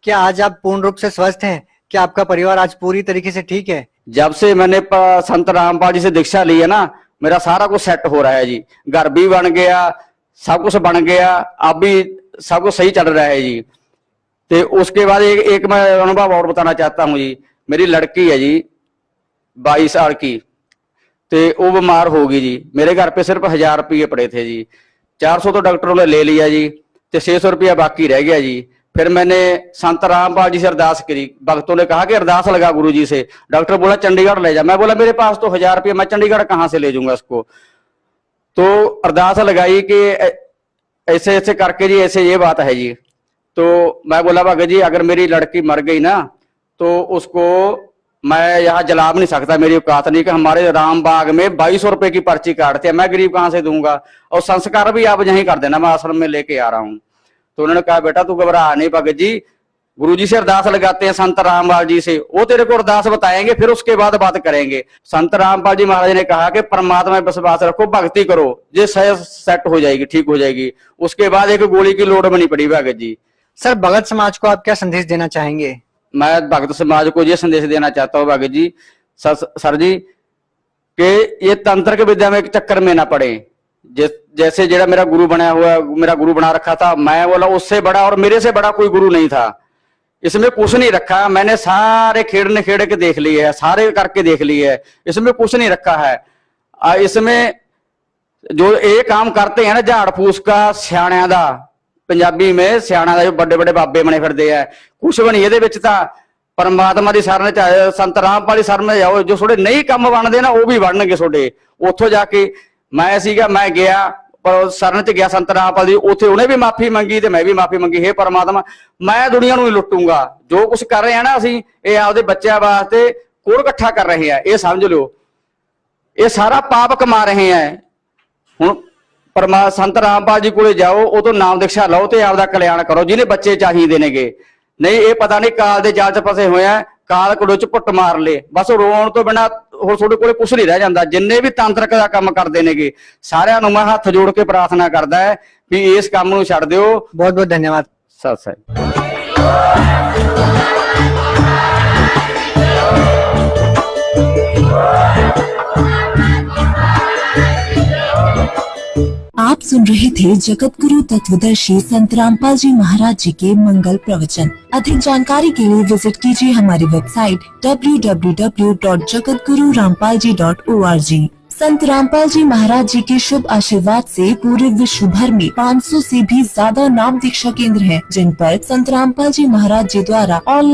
क्या आज आप पूर्ण रूप से स्वस्थ हैं? क्या आपका परिवार आज पूरी तरीके से ठीक है? जब से मैंने संत रामपाल जी से दीक्षा ली है ना, मेरा सारा कुछ सेट हो रहा है जी, घर भी बन गया, सब कुछ बन गया, अब भी सब कुछ सही चल रहा है जी। तो उसके बाद एक मैं अनुभव और बताना चाहता हूँ जी। मेरी लड़की है जी 22 साल की, तो वो बीमार होगी जी। मेरे घर पे सिर्फ 1000 रुपये पड़े थे जी, 400 तो डॉक्टरों ने ले लिया जी, तो 600 रुपया बाकी रह गया जी। फिर मैंने संत रामपाल जी से अरदास करी, भक्तों ने कहा कि अरदास लगा गुरु जी से। डॉक्टर बोला चंडीगढ़ ले जा। मैं बोला मेरे पास तो 1000 रुपये, मैं चंडीगढ़ कहाँ से ले जाऊंगा इसको। तो अरदास लगाई कि ऐसे ऐसे करके जी, ऐसे ये बात है जी। तो मैं बोला भगत जी अगर मेरी लड़की मर गई ना तो उसको मैं यहाँ जला नहीं सकता, मेरी औकात नहीं कि हमारे रामबाग में 2200 रुपए की पर्ची काटते हैं, मैं गरीब कहाँ से दूंगा, और संस्कार भी आप यहीं कर देना, मैं आश्रम में लेके आ रहा हूँ। तो उन्होंने कहा बेटा तू घबरा नहीं भगत जी, गुरुजी से अरदास लगाते हैं संत रामपाल जी से, वो तेरे को अरदास बताएंगे, फिर उसके बाद बात करेंगे। संत रामपाल जी महाराज ने कहा कि परमात्मा में विश्वास रखो, भक्ति करो, ये सेट हो जाएगी, ठीक हो जाएगी। उसके बाद एक गोली की लोड़ में नहीं पड़ी भगत जी। सर भगत समाज को आप क्या संदेश देना चाहेंगे? मैं भगत समाज को ये संदेश देना चाहता हूँ भगत जी, सर जी, कि ये तंत्र विद्या में एक चक्कर में ना पड़े। जैसे जेड़ा मेरा गुरु बनाया हुआ, मेरा गुरु बना रखा था, मैं बोला उससे बड़ा और मेरे से बड़ा कोई गुरु नहीं था। इसमें कुछ नहीं रखा, मैंने सारे खेड़ के देख लिए है, सारे करके देख लिए है, इसमें कुछ नहीं रखा है। इसमें जो ये काम करते हैं ना झाड़ फूस का, सियाणियां दा, पंजाबी में सियाणा जो बड़े बड़े बाबे बने फिरदे है, कुछ भी नहीं ये परमात्मा की शरण चाहे संत रामपाल की शरण में जाओ, जो थोड़े नहीं काम बनते ना वो भी बनणगे थोड़े। उतो जाके मैं गया पर शरण च गया संत रामपाल जी, उथे उन्हें भी माफी मंगी ते मैं भी माफी मंगी। हे परमात्मा मैं दुनिया नहीं लुटूंगा, जो कुछ कर रहे हैं ना असी ये आपदे बच्चों वास्ते कोड़ इकट्ठा कर रहे हैं, ये समझ लो, ये सारा पाप कमा रहे हैं। हुण संत रामपाल जी को जाओ, वो तो नाम दीक्षा लो तो आपदा कल्याण करो, जिन्हें बच्चे चाहिए नेगे। नहीं ये पता नहीं काल दे जाल च फसे हुए हैं, काल कुड़े च पुट मार ले, बस रोण तो बिना होर तुहाडे कोले कुछ नहीं रह जांदा। जिन्ने भी तांत्रिक दा काम करदे नेगे सारिआं नूं मैं हत्थ जोड़ के प्रार्थना करदा है भी इस काम नूं छड्ड दिओ। बहुत बहुत धन्यवाद। सत श्री आप सुन रहे थे जगत गुरु तत्वदर्शी संत रामपाल जी महाराज जी के मंगल प्रवचन। अधिक जानकारी के लिए विजिट कीजिए हमारी वेबसाइट www.jagatgururampalji.org। संत रामपाल जी महाराज जी के शुभ आशीर्वाद से पूरे विश्व भर में 500 से भी ज्यादा नाम दीक्षा केंद्र हैं, जिन पर संत रामपाल जी महाराज जी द्वारा ऑनलाइन